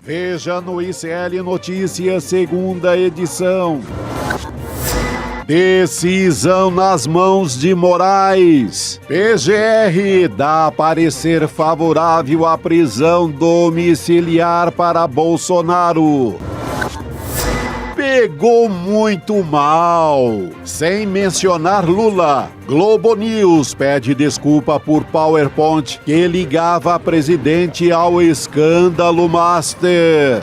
Veja no ICL Notícias, segunda edição. Decisão nas mãos de Moraes. PGR dá parecer favorável à prisão domiciliar para Bolsonaro. Pegou muito mal. Sem mencionar Lula, Globo News pede desculpa por PowerPoint que ligava a presidente ao escândalo Master.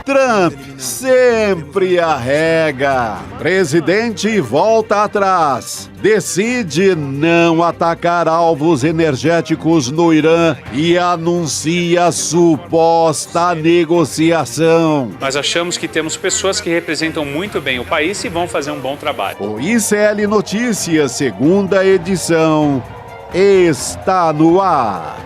Trump sempre arrega. Presidente volta atrás. Decide não atacar alvos energéticos no Irã e anuncia suposta negociação. Nós achamos que temos pessoas que representam muito bem o país e vão fazer um bom trabalho. O ICL Notícias, segunda edição, está no ar.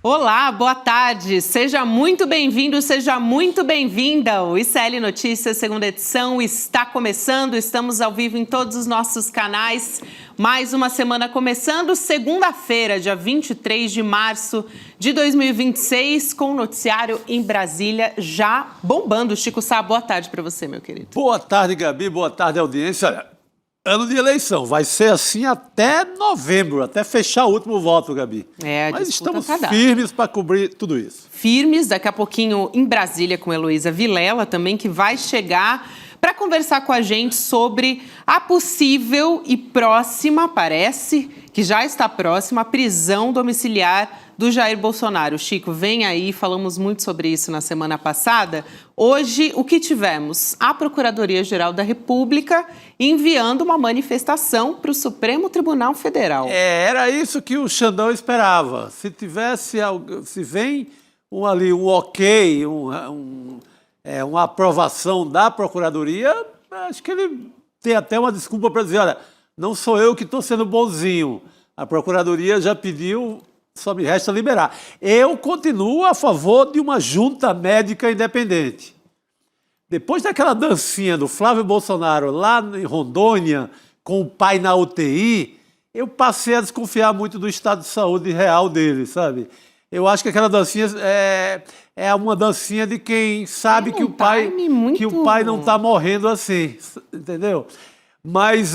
Olá, boa tarde. Seja muito bem-vindo, seja muito bem-vinda. O ICL Notícias, segunda edição, está começando. Estamos ao vivo em todos os nossos canais. Mais uma semana começando, segunda-feira, dia 23 de março de 2026, com o noticiário em Brasília já bombando. Chico Sá, boa tarde para você, meu querido. Boa tarde, Gabi. Boa tarde, audiência. Olha, ano de eleição, vai ser assim até novembro, até fechar o último voto, Gabi. Mas estamos firmes para cobrir tudo isso. Firmes, daqui a pouquinho em Brasília com Heloísa Vilela também, que vai chegar para conversar com a gente sobre a possível e próxima, parece que já está próxima, a prisão domiciliar do Jair Bolsonaro. Chico, vem aí, falamos muito sobre isso na semana passada. Hoje, o que tivemos? A Procuradoria-Geral da República enviando uma manifestação para o Supremo Tribunal Federal. Era isso que o Xandão esperava. Se vem um ok, uma aprovação da Procuradoria, acho que ele tem até uma desculpa para dizer, olha, não sou eu que estou sendo bonzinho. A Procuradoria já pediu, só me resta liberar. Eu continuo a favor de uma junta médica independente. Depois daquela dancinha do Flávio Bolsonaro lá em Rondônia, com o pai na UTI, eu passei a desconfiar muito do estado de saúde real dele, sabe? Eu acho que aquela dancinha é uma dancinha de quem sabe que o pai não está morrendo assim, entendeu? Mas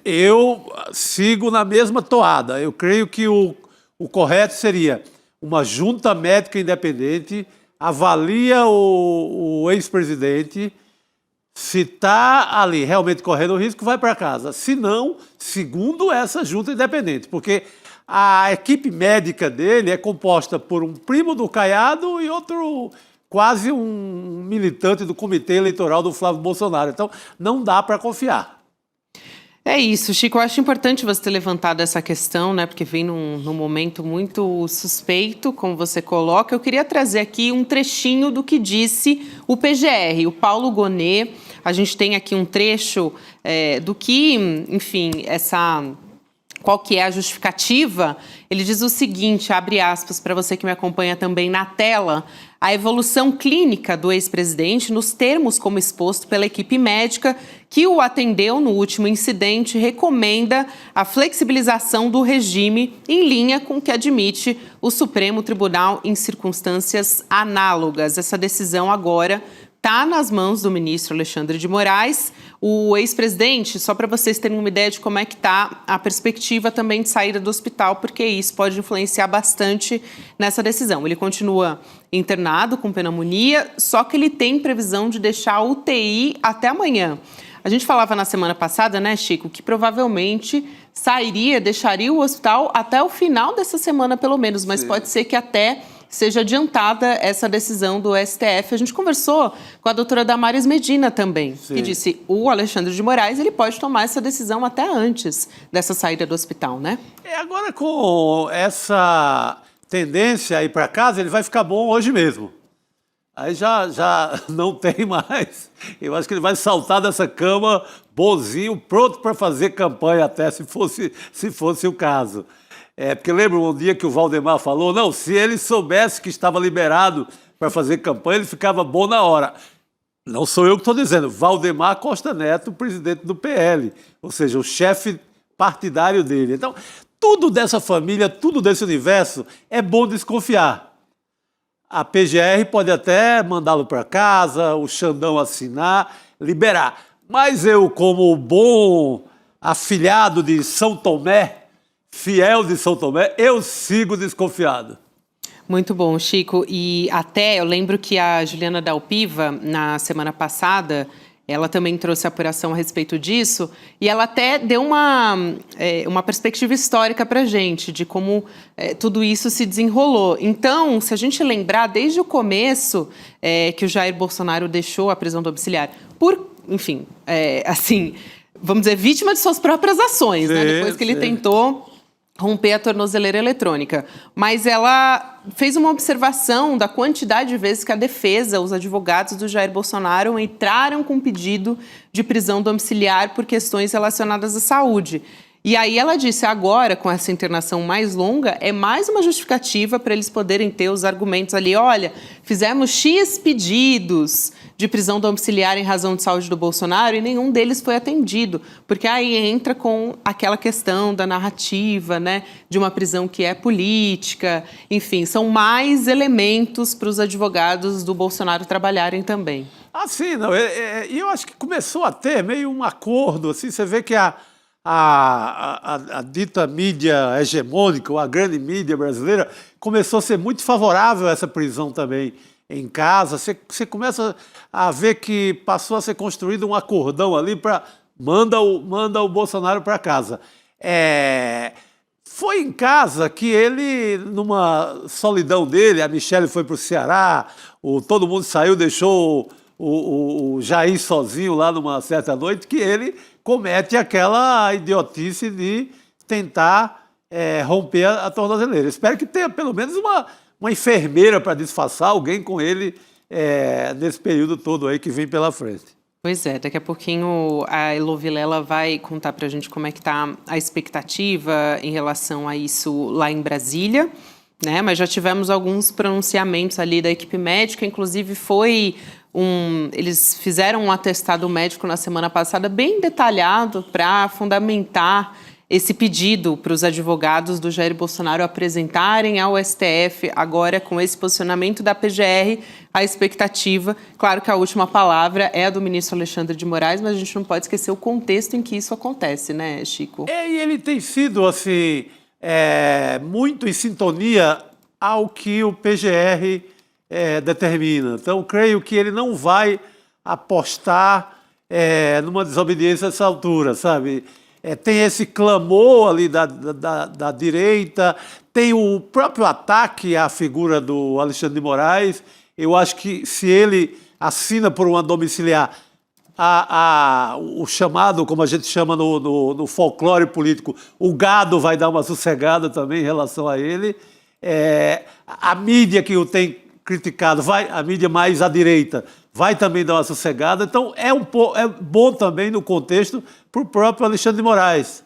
eu sigo na mesma toada. Eu creio que o correto seria uma junta médica independente, avalia o ex-presidente, se está ali realmente correndo risco, vai para casa. Se não, segundo essa junta independente, porque a equipe médica dele é composta por um primo do Caiado e outro quase um militante do comitê eleitoral do Flávio Bolsonaro. Então, não dá para confiar. É isso, Chico. Eu acho importante você ter levantado essa questão, né? Porque vem num momento muito suspeito, como você coloca. Eu queria trazer aqui um trechinho do que disse o PGR, o Paulo Gonet. A gente tem aqui um trecho do que, enfim, qual que é a justificativa. Ele diz o seguinte, abre aspas para você que me acompanha também na tela: a evolução clínica do ex-presidente, nos termos como exposto pela equipe médica que o atendeu no último incidente, recomenda a flexibilização do regime em linha com o que admite o Supremo Tribunal em circunstâncias análogas. Essa decisão agora está nas mãos do ministro Alexandre de Moraes. O ex-presidente, só para vocês terem uma ideia de como é que está a perspectiva também de saída do hospital, porque isso pode influenciar bastante nessa decisão. Ele continua internado com pneumonia, só que ele tem previsão de deixar a UTI até amanhã. A gente falava na semana passada, né, Chico, que provavelmente deixaria o hospital até o final dessa semana, pelo menos, mas pode ser que até seja adiantada essa decisão do STF. A gente conversou com a doutora Damares Medina também, que disse o Alexandre de Moraes ele pode tomar essa decisão até antes dessa saída do hospital, né? Agora, com essa tendência a ir para casa, ele vai ficar bom hoje mesmo. Aí já não tem mais. Eu acho que ele vai saltar dessa cama bonzinho, pronto para fazer campanha até, se fosse o caso. Porque lembra um dia que o Valdemar falou, não, se ele soubesse que estava liberado para fazer campanha, ele ficava bom na hora. Não sou eu que estou dizendo, Valdemar Costa Neto, presidente do PL, ou seja, o chefe partidário dele. Então, tudo dessa família, tudo desse universo, é bom desconfiar. A PGR pode até mandá-lo para casa, o Xandão assinar, liberar. Mas eu, como bom afilhado de São Tomé, fiel de São Tomé, eu sigo desconfiado. Muito bom, Chico. E até eu lembro que a Juliana Dalpiva, na semana passada, ela também trouxe apuração a respeito disso, e ela até deu uma perspectiva histórica para a gente, de como tudo isso se desenrolou. Então, se a gente lembrar, desde o começo que o Jair Bolsonaro deixou a prisão domiciliar, enfim, assim, vamos dizer, vítima de suas próprias ações, né? Depois que ele tentou romper a tornozeleira eletrônica. Mas ela fez uma observação da quantidade de vezes que a defesa, os advogados do Jair Bolsonaro, entraram com pedido de prisão domiciliar por questões relacionadas à saúde. E aí ela disse, agora, com essa internação mais longa, é mais uma justificativa para eles poderem ter os argumentos ali, olha, fizemos X pedidos de prisão domiciliar em razão de saúde do Bolsonaro e nenhum deles foi atendido, porque aí entra com aquela questão da narrativa, né, de uma prisão que é política, enfim, são mais elementos para os advogados do Bolsonaro trabalharem também. Ah, sim, não, e eu acho que começou a ter meio um acordo, assim, você vê que a dita mídia hegemônica, ou a grande mídia brasileira, começou a ser muito favorável a essa prisão também em casa. Você começa a ver que passou a ser construído um acordão ali para manda o Bolsonaro para casa. Foi em casa que ele, numa solidão dele, a Michelle foi para o Ceará, todo mundo saiu, deixou o Jair sozinho lá numa certa noite, que ele comete aquela idiotice de tentar romper a tornozeleira. Espero que tenha pelo menos uma enfermeira para disfarçar, alguém com ele nesse período todo aí que vem pela frente. Pois é, daqui a pouquinho a Elô Vilela vai contar para a gente como é que está a expectativa em relação a isso lá em Brasília, né? Mas já tivemos alguns pronunciamentos ali da equipe médica, inclusive eles fizeram um atestado médico na semana passada bem detalhado para fundamentar esse pedido para os advogados do Jair Bolsonaro apresentarem ao STF, agora com esse posicionamento da PGR, a expectativa. Claro que a última palavra é a do ministro Alexandre de Moraes, mas a gente não pode esquecer o contexto em que isso acontece, né, Chico? E ele tem sido, assim, muito em sintonia ao que o PGR determina. Então, creio que ele não vai apostar numa desobediência a essa altura, sabe? Tem esse clamor ali da direita, tem o próprio ataque à figura do Alexandre de Moraes. Eu acho que se ele assina por uma domiciliar, o chamado, como a gente chama no folclore político, o gado vai dar uma sossegada também em relação a ele. A mídia que o tem criticado, a mídia mais à direita, vai também dar uma sossegada. Então, é bom também no contexto para o próprio Alexandre de Moraes.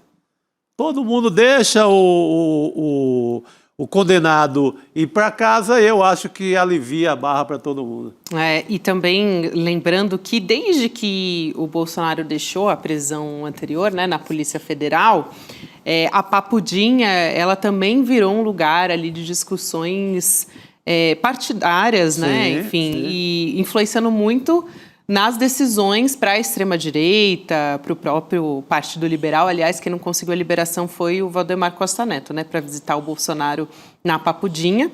Todo mundo deixa o condenado ir para casa, eu acho que alivia a barra para todo mundo. E também lembrando que desde que o Bolsonaro deixou a prisão anterior, né, na Polícia Federal, a Papudinha, ela também virou um lugar ali de discussões partidárias, né? Sim, enfim, sim. E influenciando muito nas decisões para a extrema-direita, para o próprio Partido Liberal. Aliás, quem não conseguiu a liberação foi o Valdemar Costa Neto, né, para visitar o Bolsonaro na Papudinha.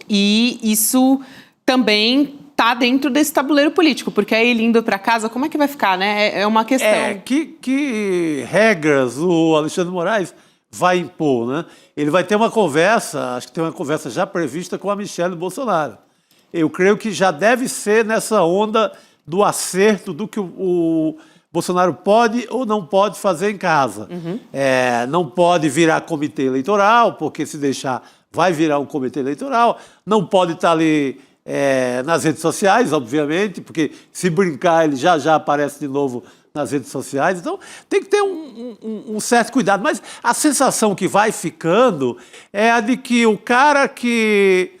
E isso também está dentro desse tabuleiro político, porque aí ele indo para casa, como é que vai ficar, né? É uma questão. Que regras o Alexandre de Moraes vai impor, né? Ele vai ter uma conversa, acho que tem uma conversa já prevista com a Michelle Bolsonaro. Eu creio que já deve ser nessa onda do acerto do que o Bolsonaro pode ou não pode fazer em casa. Uhum. Não pode virar comitê eleitoral, porque se deixar vai virar um comitê eleitoral. Não pode estar ali nas redes sociais, obviamente, porque se brincar ele já aparece de novo nas redes sociais. Então, tem que ter um certo cuidado. Mas a sensação que vai ficando é a de que o cara que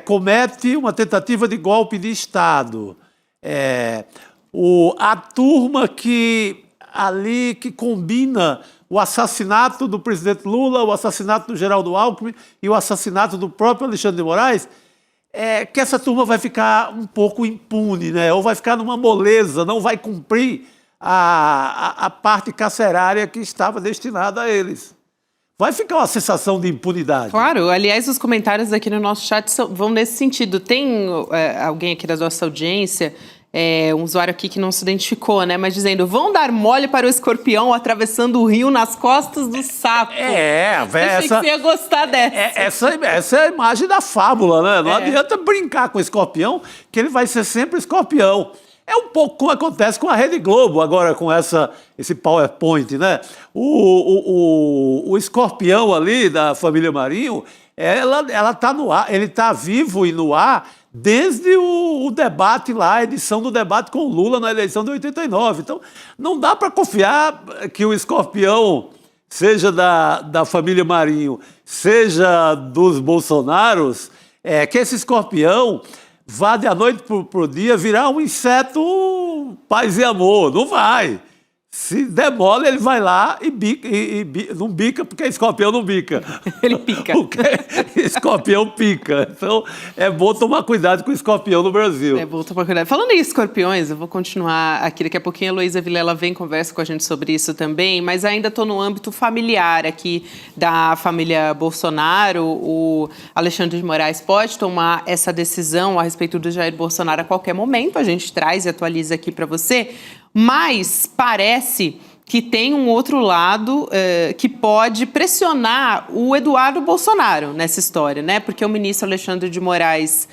comete uma tentativa de golpe de Estado, a turma que ali que combina o assassinato do presidente Lula, o assassinato do Geraldo Alckmin e o assassinato do próprio Alexandre de Moraes, que essa turma vai ficar um pouco impune, né? Ou vai ficar numa moleza, não vai cumprir a parte carcerária que estava destinada a eles. Vai ficar uma sensação de impunidade. Claro, aliás, os comentários aqui no nosso chat vão nesse sentido. Tem alguém aqui da nossa audiência, um usuário aqui que não se identificou, né? Mas dizendo, vão dar mole para o escorpião atravessando o rio nas costas do sapo. Achei que você ia gostar dessa. Essa é a imagem da fábula, né? Não adianta brincar com o escorpião, que ele vai ser sempre escorpião. É um pouco como acontece com a Rede Globo agora, com esse PowerPoint, né? O escorpião ali da família Marinho, ela tá no ar, ele está vivo e no ar desde o debate lá, a edição do debate com o Lula na eleição de 89. Então, não dá para confiar que o escorpião, seja da família Marinho, seja dos Bolsonaros, que esse escorpião vá de a noite pro dia virar um inseto paz e amor. Não vai. Se der mole, ele vai lá e bica. Não bica, porque escorpião não bica. Ele pica. Porque escorpião pica. Então, é bom tomar cuidado com o escorpião no Brasil. É bom tomar cuidado. Falando em escorpiões, eu vou continuar aqui. Daqui a pouquinho a Heloísa Vilela vem e conversa com a gente sobre isso também, mas ainda estou no âmbito familiar aqui da família Bolsonaro. O Alexandre de Moraes pode tomar essa decisão a respeito do Jair Bolsonaro a qualquer momento. A gente traz e atualiza aqui para você. Mas parece que tem um outro lado que pode pressionar o Eduardo Bolsonaro nessa história, né? Porque o ministro Alexandre de Moraes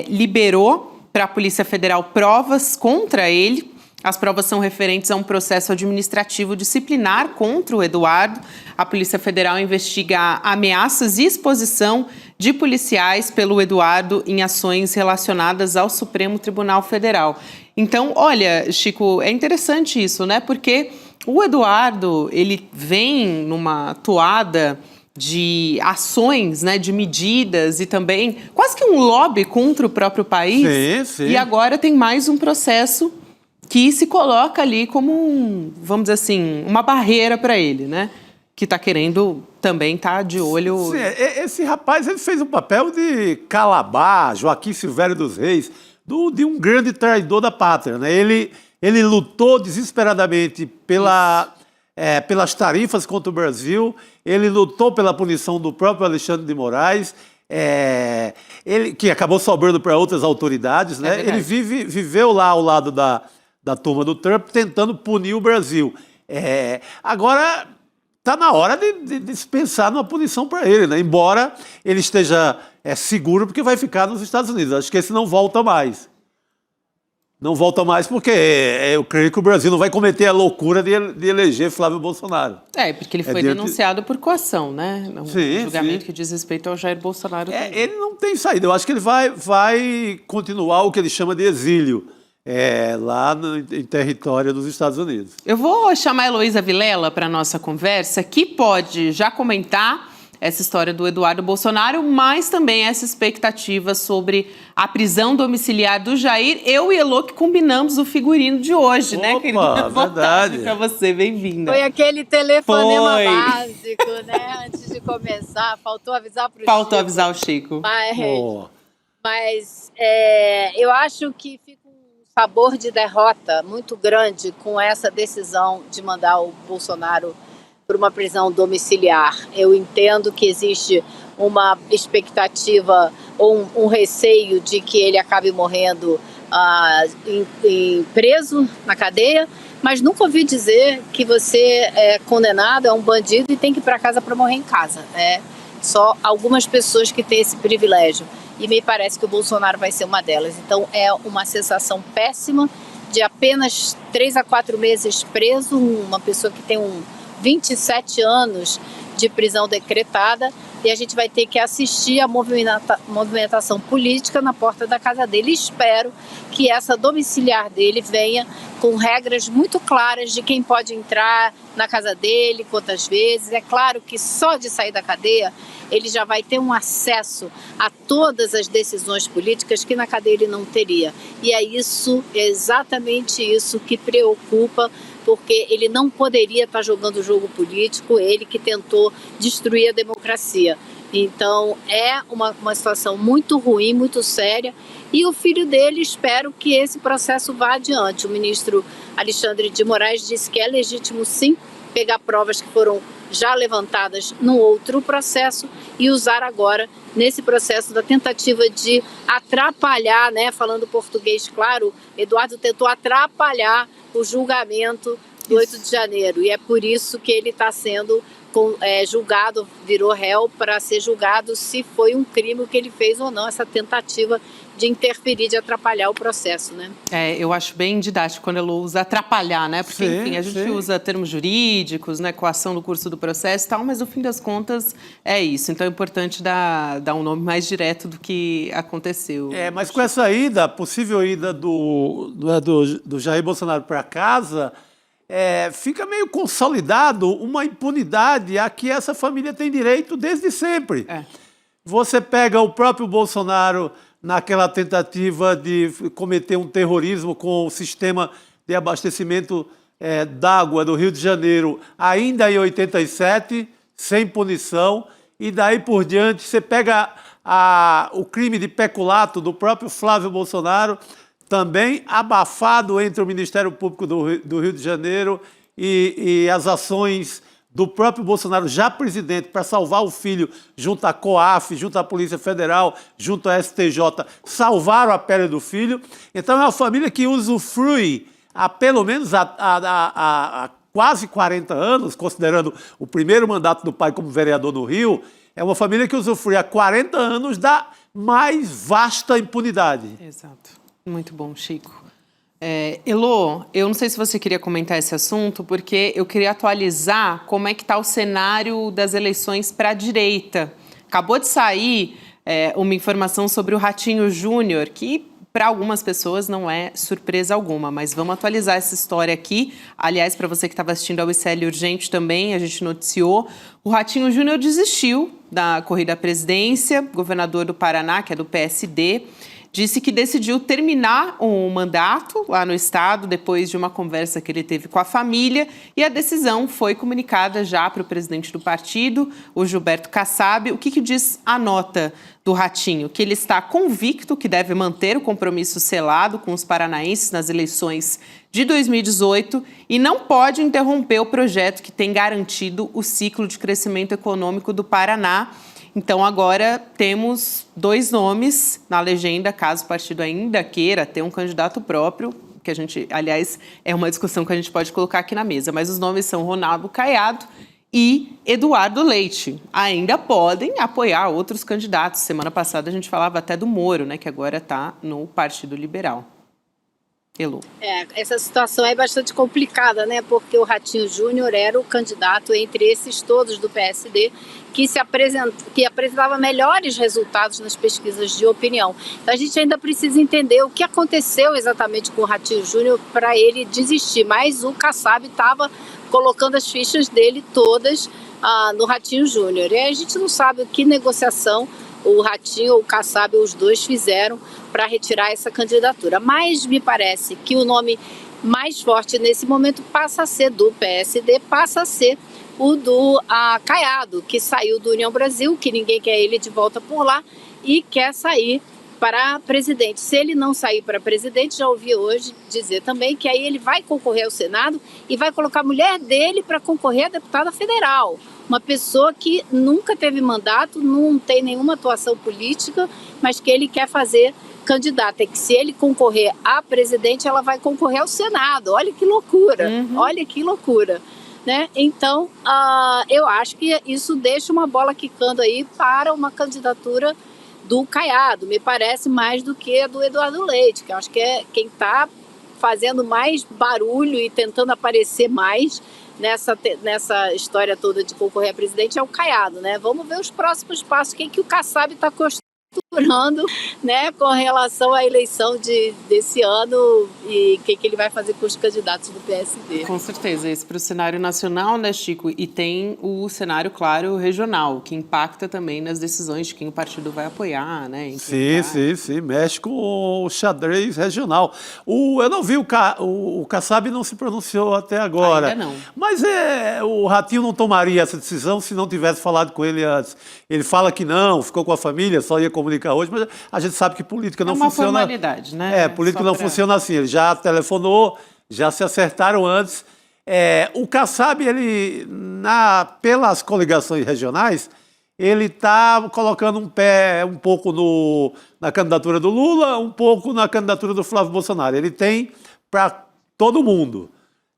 liberou para a Polícia Federal provas contra ele. As provas são referentes a um processo administrativo disciplinar contra o Eduardo. A Polícia Federal investiga ameaças e exposição de policiais pelo Eduardo em ações relacionadas ao Supremo Tribunal Federal. Então, olha, Chico, é interessante isso, né? Porque o Eduardo, ele vem numa toada de ações, né, de medidas e também quase que um lobby contra o próprio país. Sim. E agora tem mais um processo que se coloca ali como, vamos dizer assim, uma barreira para ele, né? Que está querendo também estar de olho... Sim, esse rapaz ele fez um papel de Calabar, Joaquim Silvério dos Reis, de um grande traidor da pátria, né? Ele lutou desesperadamente pelas tarifas contra o Brasil, ele lutou pela punição do próprio Alexandre de Moraes, ele, que acabou sobrando para outras autoridades, né? Ele viveu lá ao lado da turma do Trump, tentando punir o Brasil. Agora, está na hora de se pensar numa punição para ele, né? Embora ele esteja seguro, porque vai ficar nos Estados Unidos. Acho que esse não volta mais. Não volta mais porque eu creio que o Brasil não vai cometer a loucura de eleger Flávio Bolsonaro. Porque ele foi denunciado por coação, né? Um julgamento que diz respeito ao Jair Bolsonaro. Ele não tem saída. Eu acho que ele vai continuar o que ele chama de exílio. Lá em território dos Estados Unidos. Eu vou chamar a Heloísa Vilela para a nossa conversa, que pode já comentar essa história do Eduardo Bolsonaro, mas também essa expectativa sobre a prisão domiciliar do Jair. Eu e Elô que combinamos o figurino de hoje, né, querida? Boa tarde para você, bem-vinda. Foi aquele telefonema básico, né? Antes de começar, faltou avisar para o Chico. Faltou avisar o Chico. Mas eu acho que fica sabor de derrota muito grande com essa decisão de mandar o Bolsonaro para uma prisão domiciliar. Eu entendo que existe uma expectativa ou um receio de que ele acabe morrendo preso na cadeia, mas nunca ouvi dizer que você é condenado, é um bandido e tem que ir para casa para morrer em casa. Só algumas pessoas que têm esse privilégio. E me parece que o Bolsonaro vai ser uma delas. Então é uma sensação péssima de apenas 3 a 4 meses preso, uma pessoa que tem 27 anos de prisão decretada, e a gente vai ter que assistir a movimentação política na porta da casa dele. Espero que essa domiciliar dele venha com regras muito claras de quem pode entrar na casa dele, quantas vezes. É claro que só de sair da cadeia ele já vai ter um acesso a todas as decisões políticas que na cadeia ele não teria. E é exatamente isso que preocupa porque ele não poderia estar jogando o jogo político, ele que tentou destruir a democracia. Então, é uma situação muito ruim, muito séria, e o filho dele, espero que esse processo vá adiante. O ministro Alexandre de Moraes disse que é legítimo, sim, pegar provas que foram já levantadas num outro processo e usar agora nesse processo da tentativa de atrapalhar, né, falando português claro, Eduardo tentou atrapalhar o julgamento do 8 de janeiro, e é por isso que ele está sendo julgado, virou réu para ser julgado se foi um crime que ele fez ou não, essa tentativa de interferir, de atrapalhar o processo, né? Eu acho bem didático quando ela usa atrapalhar, né? Porque, sim, enfim, a gente usa termos jurídicos, né? Coação no curso do processo e tal, mas no fim das contas é isso. Então é importante dar um nome mais direto do que aconteceu. Mas com essa possível ida do Jair Bolsonaro para casa, fica meio consolidado uma impunidade a que essa família tem direito desde sempre. Você pega o próprio Bolsonaro naquela tentativa de cometer um terrorismo com o sistema de abastecimento d'água do Rio de Janeiro, ainda em 87, sem punição, e daí por diante você pega o crime de peculato do próprio Flávio Bolsonaro, também abafado entre o Ministério Público do Rio de Janeiro e as ações do próprio Bolsonaro, já presidente, para salvar o filho, junto à COAF, junto à Polícia Federal, junto à STJ, salvaram a pele do filho. Então é uma família que usufrui há pelo menos há quase 40 anos, considerando o primeiro mandato do pai como vereador no Rio, é uma família que usufrui há 40 anos da mais vasta impunidade. Exato. Muito bom, Chico. Elô, eu não sei se você queria comentar esse assunto, porque eu queria atualizar como é que está o cenário das eleições para a direita. Acabou de sair uma informação sobre o Ratinho Júnior, que para algumas pessoas não é surpresa alguma, mas vamos atualizar essa história aqui. Aliás, para você que estava assistindo ao ICL Urgente também, a gente noticiou, o Ratinho Júnior desistiu da corrida à presidência, governador do Paraná, que é do PSD, disse que decidiu terminar o mandato lá no estado depois de uma conversa que ele teve com a família, e a decisão foi comunicada já para o presidente do partido, o Gilberto Kassab. O que diz a nota do Ratinho? Que ele está convicto que deve manter o compromisso selado com os paranaenses nas eleições de 2018 e não pode interromper o projeto que tem garantido o ciclo de crescimento econômico do Paraná. Então, agora temos 2 nomes na legenda, caso o partido ainda queira ter um candidato próprio, que a gente, aliás, é uma discussão que a gente pode colocar aqui na mesa, mas os nomes são Ronaldo Caiado e Eduardo Leite. Ainda podem apoiar outros candidatos. Semana passada a gente falava até do Moro, né, que agora está no Partido Liberal. Elô. Essa situação é bastante complicada, né? Porque o Ratinho Júnior era o candidato entre esses todos do PSD que apresentava melhores resultados nas pesquisas de opinião. Então a gente ainda precisa entender o que aconteceu exatamente com o Ratinho Júnior para ele desistir. Mas o Kassab estava colocando as fichas dele todas no Ratinho Júnior. E a gente não sabe que negociação o Ratinho ou o Kassab, os dois, fizeram para retirar essa candidatura. Mas me parece que o nome mais forte nesse momento passa a ser do PSD, passa a ser o do Caiado, que saiu do União Brasil, que ninguém quer ele de volta por lá, e quer sair para presidente. Se ele não sair para presidente, já ouvi hoje dizer também que aí ele vai concorrer ao Senado e vai colocar a mulher dele para concorrer a deputada federal. Uma pessoa que nunca teve mandato, não tem nenhuma atuação política, mas que ele quer fazer candidata. É que se ele concorrer a presidente, ela vai concorrer ao Senado. Olha que loucura, olha que loucura. Né? Então, eu acho que isso deixa uma bola quicando aí para uma candidatura do Caiado. Me parece mais do que a do Eduardo Leite, que eu acho que é quem está fazendo mais barulho e tentando aparecer mais nessa história toda de concorrer a presidente é o Caiado, né? Vamos ver os próximos passos, o que o Kassab está costurando apurando, né, com relação à eleição desse ano e o que ele vai fazer com os candidatos do PSD. Com certeza, esse para o cenário nacional, né, Chico? E tem o cenário, claro, regional, que impacta também nas decisões de quem o partido vai apoiar, né? Sim, mexe com o xadrez regional. Eu não vi o Kassab não se pronunciou até agora. Ainda não. Mas o Ratinho não tomaria essa decisão se não tivesse falado com ele antes. Ele fala que não, ficou com a família, só ia comunicar hoje, mas a gente sabe que política não funciona... É uma formalidade, né? Política não funciona assim. Ele já telefonou, já se acertaram antes. O Kassab, ele, pelas coligações regionais, ele está colocando um pé um pouco na candidatura do Lula, um pouco na candidatura do Flávio Bolsonaro. Ele tem para todo mundo.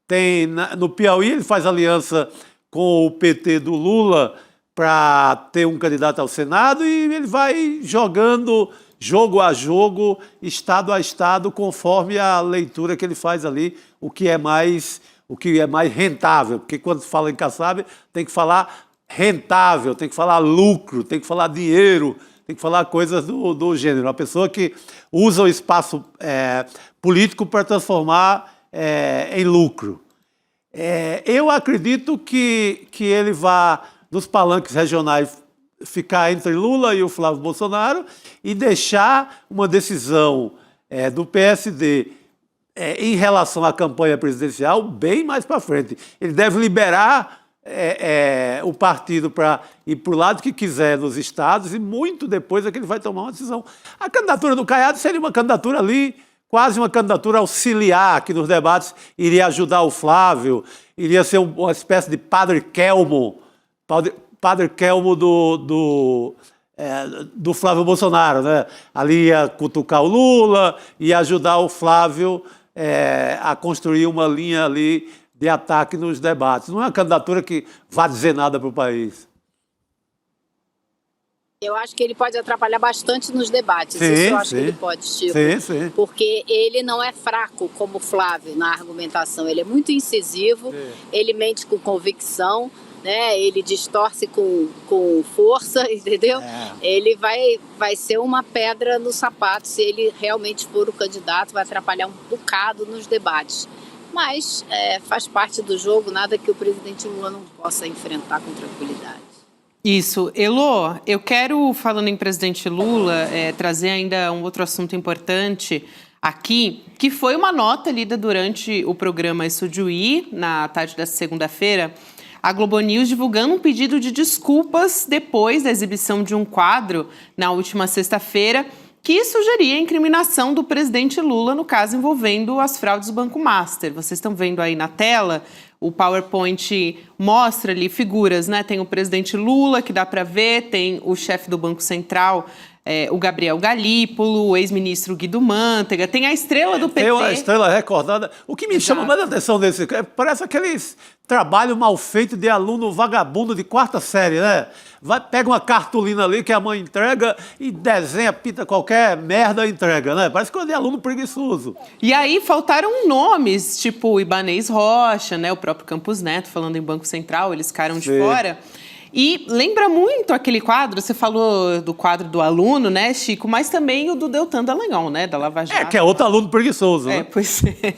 Tem no Piauí, ele faz aliança com o PT do Lula para ter um candidato ao Senado e ele vai jogando jogo a jogo, estado a estado, conforme a leitura que ele faz ali, o que é mais rentável. Porque quando se fala em Kassab, tem que falar rentável, tem que falar lucro, tem que falar dinheiro, tem que falar coisas do gênero. Uma pessoa que usa o espaço político para transformar em lucro. Eu acredito que ele vá, nos palanques regionais, ficar entre Lula e o Flávio Bolsonaro e deixar uma decisão do PSD em relação à campanha presidencial bem mais para frente. Ele deve liberar o partido para ir para o lado que quiser nos estados e muito depois é que ele vai tomar uma decisão. A candidatura do Caiado seria uma candidatura ali, quase uma candidatura auxiliar, que nos debates iria ajudar o Flávio, iria ser uma espécie de Padre Kelmo, Padre Kelmo do Flávio Bolsonaro, né? Ali ia cutucar o Lula, ia ajudar o Flávio a construir uma linha ali de ataque nos debates. Não é uma candidatura que vá dizer nada para o país. Eu acho que ele pode atrapalhar bastante nos debates. Sim, isso eu acho sim. que ele pode, Chico. Sim. Porque ele não é fraco como o Flávio na argumentação. Ele é muito incisivo, ele mente com convicção, né? Ele distorce com força, entendeu? Ele vai ser uma pedra no sapato. Se ele realmente for o candidato, vai atrapalhar um bocado nos debates. Mas faz parte do jogo, nada que o presidente Lula não possa enfrentar com tranquilidade. Isso. Elô, eu quero, falando em presidente Lula, trazer ainda um outro assunto importante aqui, que foi uma nota lida durante o programa Estúdio I, na tarde desta segunda-feira, a Globo News divulgando um pedido de desculpas depois da exibição de um quadro na última sexta-feira que sugeria a incriminação do presidente Lula no caso envolvendo as fraudes do Banco Master. Vocês estão vendo aí na tela, o PowerPoint mostra ali figuras, né? Tem o presidente Lula, que dá para ver, tem o chefe do Banco Central, o Gabriel Galípolo, o ex-ministro Guido Mantega, tem a estrela do PT. Tem uma estrela recordada. O que me chama mais a atenção desse... Parece aqueles trabalho mal feito de aluno vagabundo de quarta série, né? Pega uma cartolina ali que a mãe entrega e desenha, pinta qualquer merda e entrega, né? Parece coisa de aluno preguiçoso. E aí faltaram nomes, tipo o Ibanez Rocha, né? O próprio Campos Neto, falando em Banco Central, eles ficaram de fora. E lembra muito aquele quadro, você falou do quadro do aluno, né, Chico? Mas também o do Deltan Dallagnol, né, da Lava Jato. Que é outro aluno preguiçoso, né? Pois é.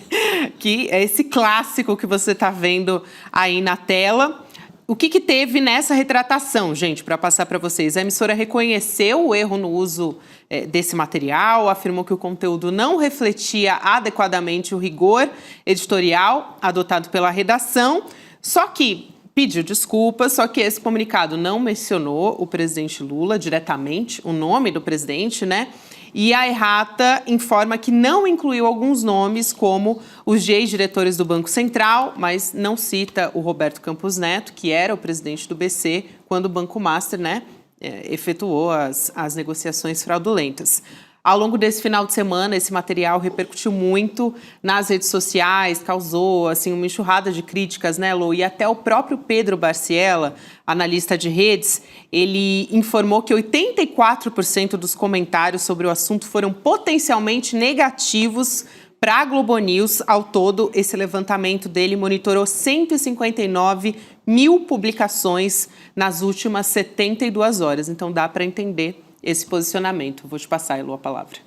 Que é esse clássico que você está vendo aí na tela. O que teve nessa retratação, gente, para passar para vocês? A emissora reconheceu o erro no uso desse material, afirmou que o conteúdo não refletia adequadamente o rigor editorial adotado pela redação, só que pediu desculpas, só que esse comunicado não mencionou o presidente Lula diretamente, o nome do presidente, né? E a errata informa que não incluiu alguns nomes, como os ex-diretores do Banco Central, mas não cita o Roberto Campos Neto, que era o presidente do BC, quando o Banco Master, né, efetuou as negociações fraudulentas. Ao longo desse final de semana, esse material repercutiu muito nas redes sociais, causou assim, uma enxurrada de críticas, né, Lô? E até o próprio Pedro Barciela, analista de redes, ele informou que 84% dos comentários sobre o assunto foram potencialmente negativos para a Globo News. Ao todo, esse levantamento dele monitorou 159 mil publicações nas últimas 72 horas. Então, dá para entender esse posicionamento. Vou te passar, Elô, a palavra.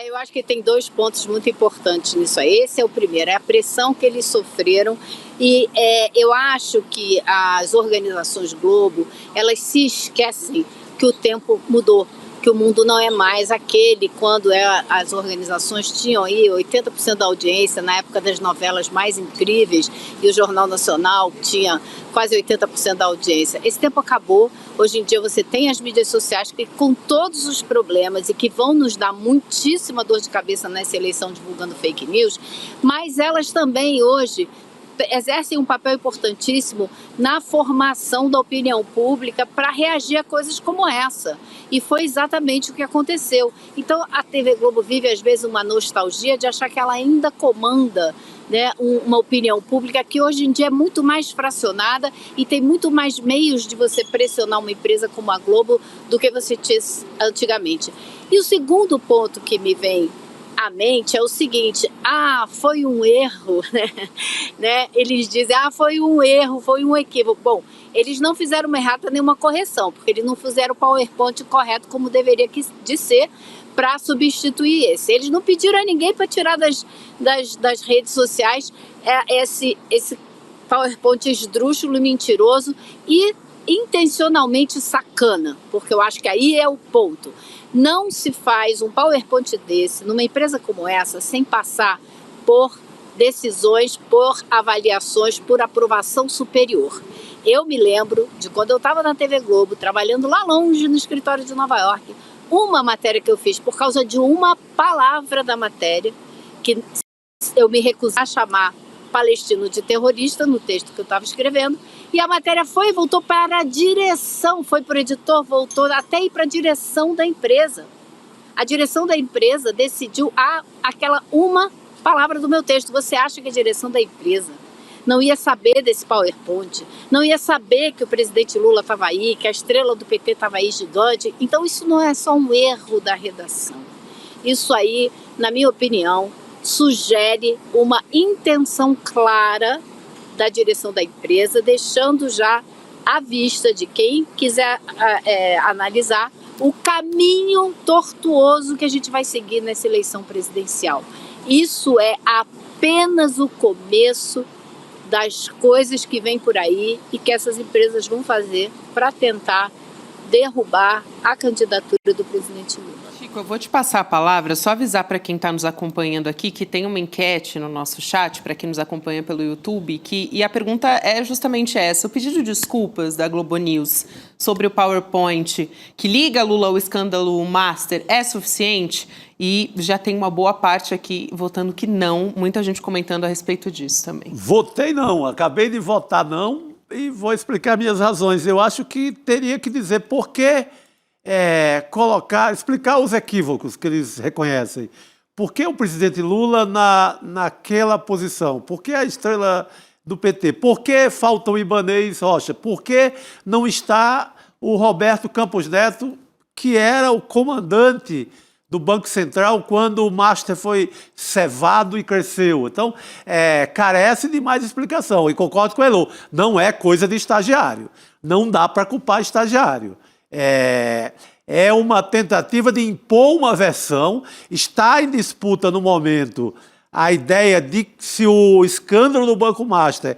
Eu acho que tem 2 pontos muito importantes nisso aí. Esse é o primeiro, é a pressão que eles sofreram. E eu acho que as organizações Globo, elas se esquecem que o tempo mudou, que o mundo não é mais aquele quando as organizações tinham aí 80% da audiência na época das novelas mais incríveis e o Jornal Nacional tinha quase 80% da audiência. Esse tempo acabou. Hoje em dia você tem as mídias sociais que, com todos os problemas e que vão nos dar muitíssima dor de cabeça nessa eleição divulgando fake news, mas elas também hoje exercem um papel importantíssimo na formação da opinião pública para reagir a coisas como essa. E foi exatamente o que aconteceu. Então, a TV Globo vive, às vezes, uma nostalgia de achar que ela ainda comanda, né, uma opinião pública que hoje em dia é muito mais fracionada e tem muito mais meios de você pressionar uma empresa como a Globo do que você tinha antigamente. E o segundo ponto que me vem à mente é o seguinte: foi um erro, né? Eles dizem, foi um erro, foi um equívoco. Bom, eles não fizeram uma errata nem uma correção, porque eles não fizeram o PowerPoint correto como deveria de ser para substituir esse. Eles não pediram a ninguém para tirar das redes sociais esse PowerPoint esdrúxulo e mentiroso e intencionalmente sacana, porque eu acho que aí é o ponto. Não se faz um PowerPoint desse numa empresa como essa sem passar por decisões, por avaliações, por aprovação superior. Eu me lembro de quando eu estava na TV Globo, trabalhando lá longe no escritório de Nova York, uma matéria que eu fiz por causa de uma palavra da matéria, que eu me recusei a chamar palestino de terrorista no texto que eu estava escrevendo, e a matéria foi e voltou para a direção, foi para o editor, voltou até ir para a direção da empresa. A direção da empresa decidiu aquela uma palavra do meu texto. Você acha que a direção da empresa não ia saber desse PowerPoint, não ia saber que o presidente Lula estava aí, que a estrela do PT estava aí gigante? Então isso não é só um erro da redação. Isso aí, na minha opinião, sugere uma intenção clara da direção da empresa, deixando já à vista de quem quiser analisar o caminho tortuoso que a gente vai seguir nessa eleição presidencial. Isso é apenas o começo das coisas que vêm por aí e que essas empresas vão fazer para tentar derrubar a candidatura do presidente Lula. Chico, eu vou te passar a palavra, só avisar para quem está nos acompanhando aqui que tem uma enquete no nosso chat, para quem nos acompanha pelo YouTube, e a pergunta é justamente essa: o pedido de desculpas da Globo News sobre o PowerPoint que liga Lula ao escândalo Master é suficiente? E já tem uma boa parte aqui votando que não, muita gente comentando a respeito disso também. Votei não, acabei de votar não e vou explicar minhas razões. Eu acho que teria que dizer por que explicar os equívocos que eles reconhecem. Por que o presidente Lula naquela posição? Por que a estrela do PT? Por que falta o Ibanez Rocha? Por que não está o Roberto Campos Neto, que era o comandante do Banco Central quando o Master foi cevado e cresceu? Então, carece de mais explicação. E concordo com o Elô, não é coisa de estagiário. Não dá para culpar estagiário. É uma tentativa de impor uma versão. Está em disputa no momento a ideia de se o escândalo do Banco Master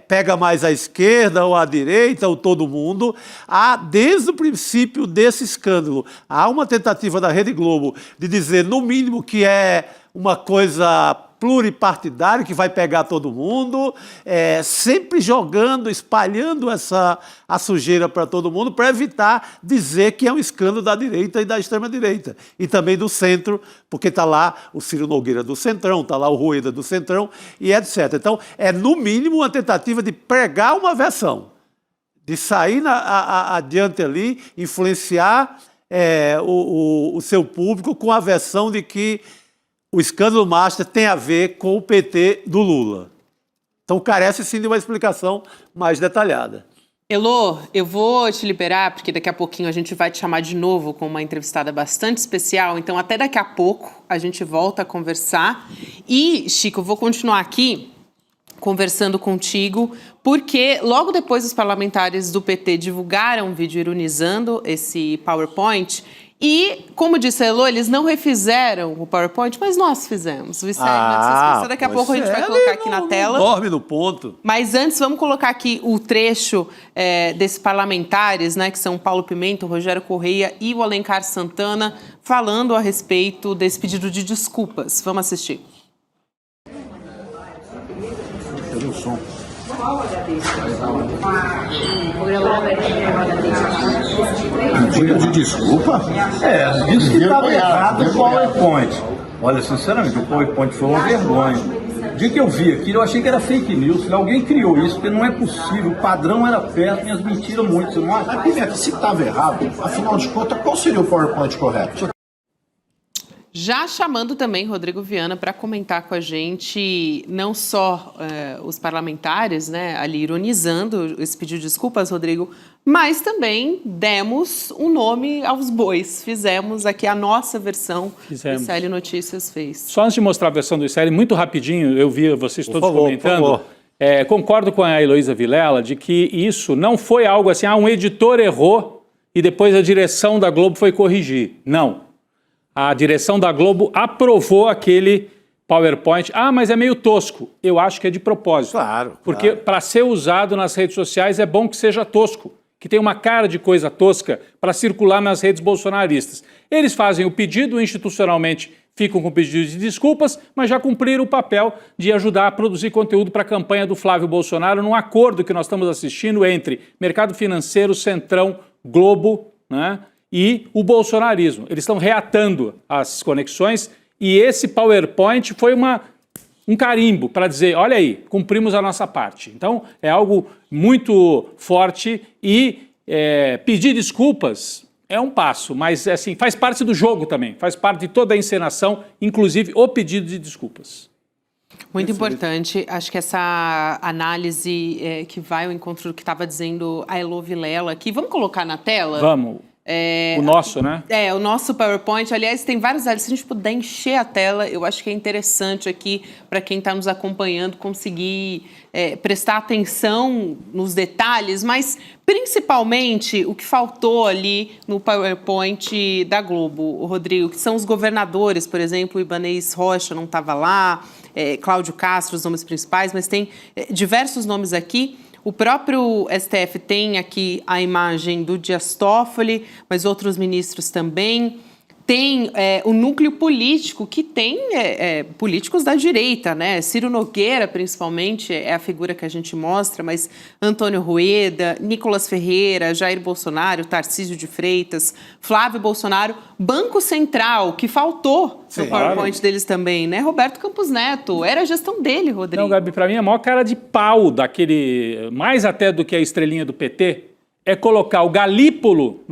pega mais à esquerda ou à direita ou todo mundo. Desde o princípio desse escândalo, há uma tentativa da Rede Globo de dizer, no mínimo, que é uma coisa pluripartidária, que vai pegar todo mundo, sempre jogando, espalhando a sujeira para todo mundo, para evitar dizer que é um escândalo da direita e da extrema-direita. E também do centro, porque está lá o Ciro Nogueira do Centrão, está lá o Rueda do Centrão, e etc. Então, no mínimo, uma tentativa de pregar uma versão, de sair adiante ali, influenciar o seu público com a versão de que o escândalo Master tem a ver com o PT do Lula. Então, carece sim de uma explicação mais detalhada. Elô, eu vou te liberar, porque daqui a pouquinho a gente vai te chamar de novo com uma entrevistada bastante especial. Então, até daqui a pouco a gente volta a conversar. E, Chico, eu vou continuar aqui conversando contigo, porque logo depois os parlamentares do PT divulgaram um vídeo ironizando esse PowerPoint e, como disse a Elô, eles não refizeram o PowerPoint, mas nós fizemos. O Vicélio, daqui a pouco a gente vai colocar aqui na tela. Dorme no ponto. Mas antes, vamos colocar aqui o trecho desses parlamentares, né, que são Paulo Pimenta, o Rogério Correia e o Alencar Santana, falando a respeito desse pedido de desculpas. Vamos assistir. Pelo som. Pedido de desculpa? Disse que estava errado o PowerPoint. Olha, sinceramente, o PowerPoint foi uma vergonha. O dia que eu vi aquilo, eu achei que era fake news. Alguém criou isso, porque não é possível. O padrão era perto e as mentiras muito. Você não acha? Mas, Pimenta, se estava errado, afinal de contas, qual seria o PowerPoint correto? Já chamando também Rodrigo Viana para comentar com a gente, não só os parlamentares, né, ali ironizando esse pedido de desculpas, Rodrigo, mas também demos um nome aos bois. Fizemos aqui a nossa versão que o ICL Notícias fez. Só antes de mostrar a versão do ICL, muito rapidinho, eu vi vocês todos comentando. Concordo com a Heloísa Vilela de que isso não foi algo assim, um editor errou e depois a direção da Globo foi corrigir. Não. A direção da Globo aprovou aquele PowerPoint. Mas é meio tosco. Eu acho que é de propósito. Claro. Porque para ser usado nas redes sociais é bom que seja tosco, que tenha uma cara de coisa tosca para circular nas redes bolsonaristas. Eles fazem o pedido, institucionalmente ficam com pedido de desculpas, mas já cumpriram o papel de ajudar a produzir conteúdo para a campanha do Flávio Bolsonaro num acordo que nós estamos assistindo entre mercado financeiro, Centrão, Globo, né? E o bolsonarismo. Eles estão reatando as conexões e esse PowerPoint foi um carimbo para dizer, olha aí, cumprimos a nossa parte. Então, é algo muito forte e pedir desculpas é um passo, mas assim, faz parte do jogo também, faz parte de toda a encenação, inclusive o pedido de desculpas. Muito importante, acho que essa análise que vai ao encontro do que estava dizendo a Elô Vilela aqui, vamos colocar na tela? Vamos. O nosso, né? O nosso PowerPoint. Aliás, tem vários áreas. Se a gente puder encher a tela, eu acho que é interessante aqui para quem está nos acompanhando conseguir prestar atenção nos detalhes, mas principalmente o que faltou ali no PowerPoint da Globo, Rodrigo, que são os governadores, por exemplo, o Ibanez Rocha não estava lá, Cláudio Castro, os nomes principais, mas tem diversos nomes aqui. O próprio STF tem aqui a imagem do Dias Toffoli, mas outros ministros também. Tem o núcleo político, que tem políticos da direita, né? Ciro Nogueira, principalmente, é a figura que a gente mostra, mas Antônio Rueda, Nicolas Ferreira, Jair Bolsonaro, Tarcísio de Freitas, Flávio Bolsonaro, Banco Central, que faltou no PowerPoint deles também, né? Roberto Campos Neto, era a gestão dele, Rodrigo. Não, Gabi, para mim a maior cara de pau daquele, mais até do que a estrelinha do PT, é colocar o Galípolo,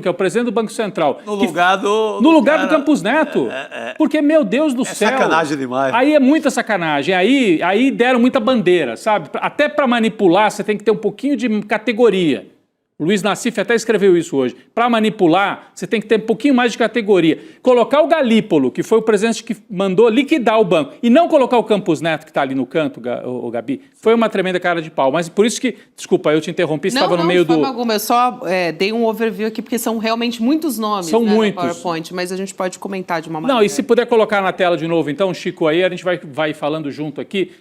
que é o presidente do Banco Central. No lugar do Campos Neto. Porque, meu Deus do céu. Sacanagem demais. Aí é muita sacanagem. Aí deram muita bandeira, sabe? Até para manipular, você tem que ter um pouquinho de categoria. O Luiz Nassif até escreveu isso hoje. Para manipular, você tem que ter um pouquinho mais de categoria. Colocar o Galípolo, que foi o presidente que mandou liquidar o banco, e não colocar o Campos Neto, que está ali no canto, o Gabi, foi uma tremenda cara de pau. Mas por isso que, desculpa, eu te interrompi, você estava no meio do... Não, de forma alguma, eu só dei um overview aqui, porque são realmente muitos nomes, são muitos. No PowerPoint, mas a gente pode comentar de uma maneira... Não, e se puder colocar na tela de novo, então, Chico, aí a gente vai falando junto aqui,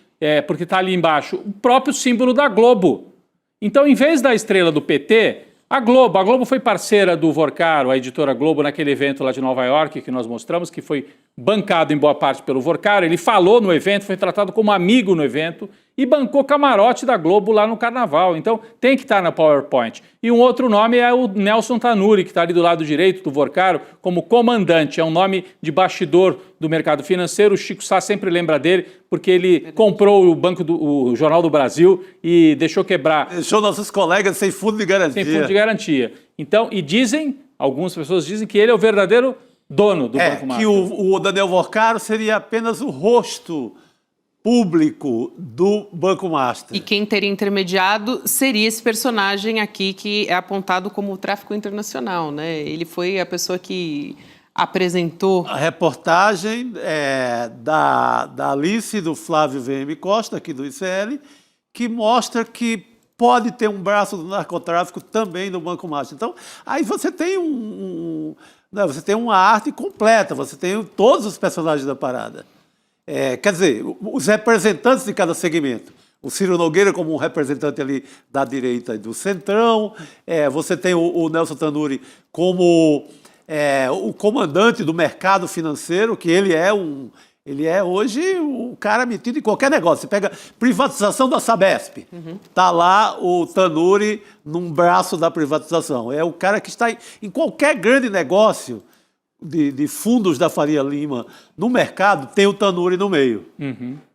porque está ali embaixo, o próprio símbolo da Globo. Então, em vez da estrela do PT... A Globo foi parceira do Vorcaro, a editora Globo, naquele evento lá de Nova York que nós mostramos, que foi bancado em boa parte pelo Vorcaro. Ele falou no evento, foi tratado como amigo no evento e bancou camarote da Globo lá no Carnaval. Então tem que estar na PowerPoint. E um outro nome é o Nelson Tanuri, que está ali do lado direito do Vorcaro, como comandante. É um nome de bastidor do mercado financeiro. O Chico Sá sempre lembra dele, porque ele comprou o Jornal do Brasil e deixou quebrar. Deixou nossos colegas sem fundo de garantia. Sem fundo de garantia. Então, e algumas pessoas dizem que ele é o verdadeiro dono do Banco Master. Que o Daniel Vorcaro seria apenas o rosto público do Banco Master. E quem teria intermediado seria esse personagem aqui que é apontado como o tráfico internacional, né? Ele foi a pessoa que apresentou? A reportagem da Alice e do Flávio VM Costa, aqui do ICL, que mostra que pode ter um braço do narcotráfico também no Banco Master. Então, aí você tem você tem uma arte completa, você tem todos os personagens da parada. Quer dizer, os representantes de cada segmento. O Ciro Nogueira como um representante ali da direita e do centrão. Você tem o Nelson Tanuri como o comandante do mercado financeiro, que ele é hoje o cara metido em qualquer negócio. Você pega privatização da Sabesp, tá lá o Tanuri num braço da privatização. É o cara que está em qualquer grande negócio de fundos da Faria Lima no mercado, tem o Tanuri no meio.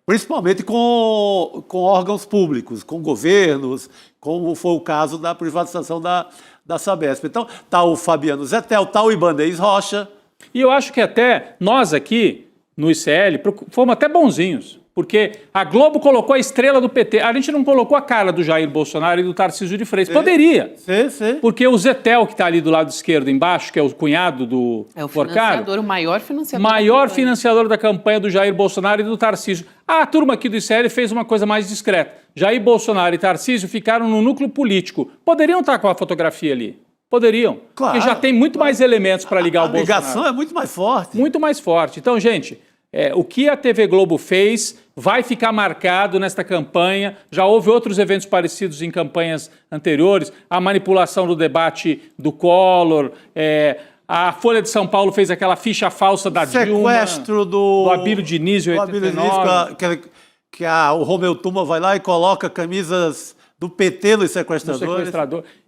Principalmente com órgãos públicos, com governos, como foi o caso da privatização da Sabesp. Então, tá o Fabiano Zettel, tá o Ibanez Rocha. E eu acho que até nós aqui, no ICL, fomos até bonzinhos, porque a Globo colocou a estrela do PT. A gente não colocou a cara do Jair Bolsonaro e do Tarcísio de Freitas. Poderia. Sim. Porque o Zettel, que está ali do lado esquerdo embaixo, que é o cunhado do Porcaro, O maior financiador. Maior financiador da campanha do Jair Bolsonaro e do Tarcísio. A turma aqui do ICL fez uma coisa mais discreta. Jair Bolsonaro e Tarcísio ficaram no núcleo político. Poderiam estar com a fotografia ali. Poderiam. Claro. Porque já tem muito mais elementos para ligar o Bolsonaro. A ligação é muito mais forte. Muito mais forte. Então, gente, o que a TV Globo fez vai ficar marcado nesta campanha. Já houve outros eventos parecidos em campanhas anteriores. A manipulação do debate do Collor. A Folha de São Paulo fez aquela ficha falsa da Dilma. Sequestro do Abílio Diniz, em 89. Que o Romeu Tuma vai lá e coloca camisas do PT nos sequestradores.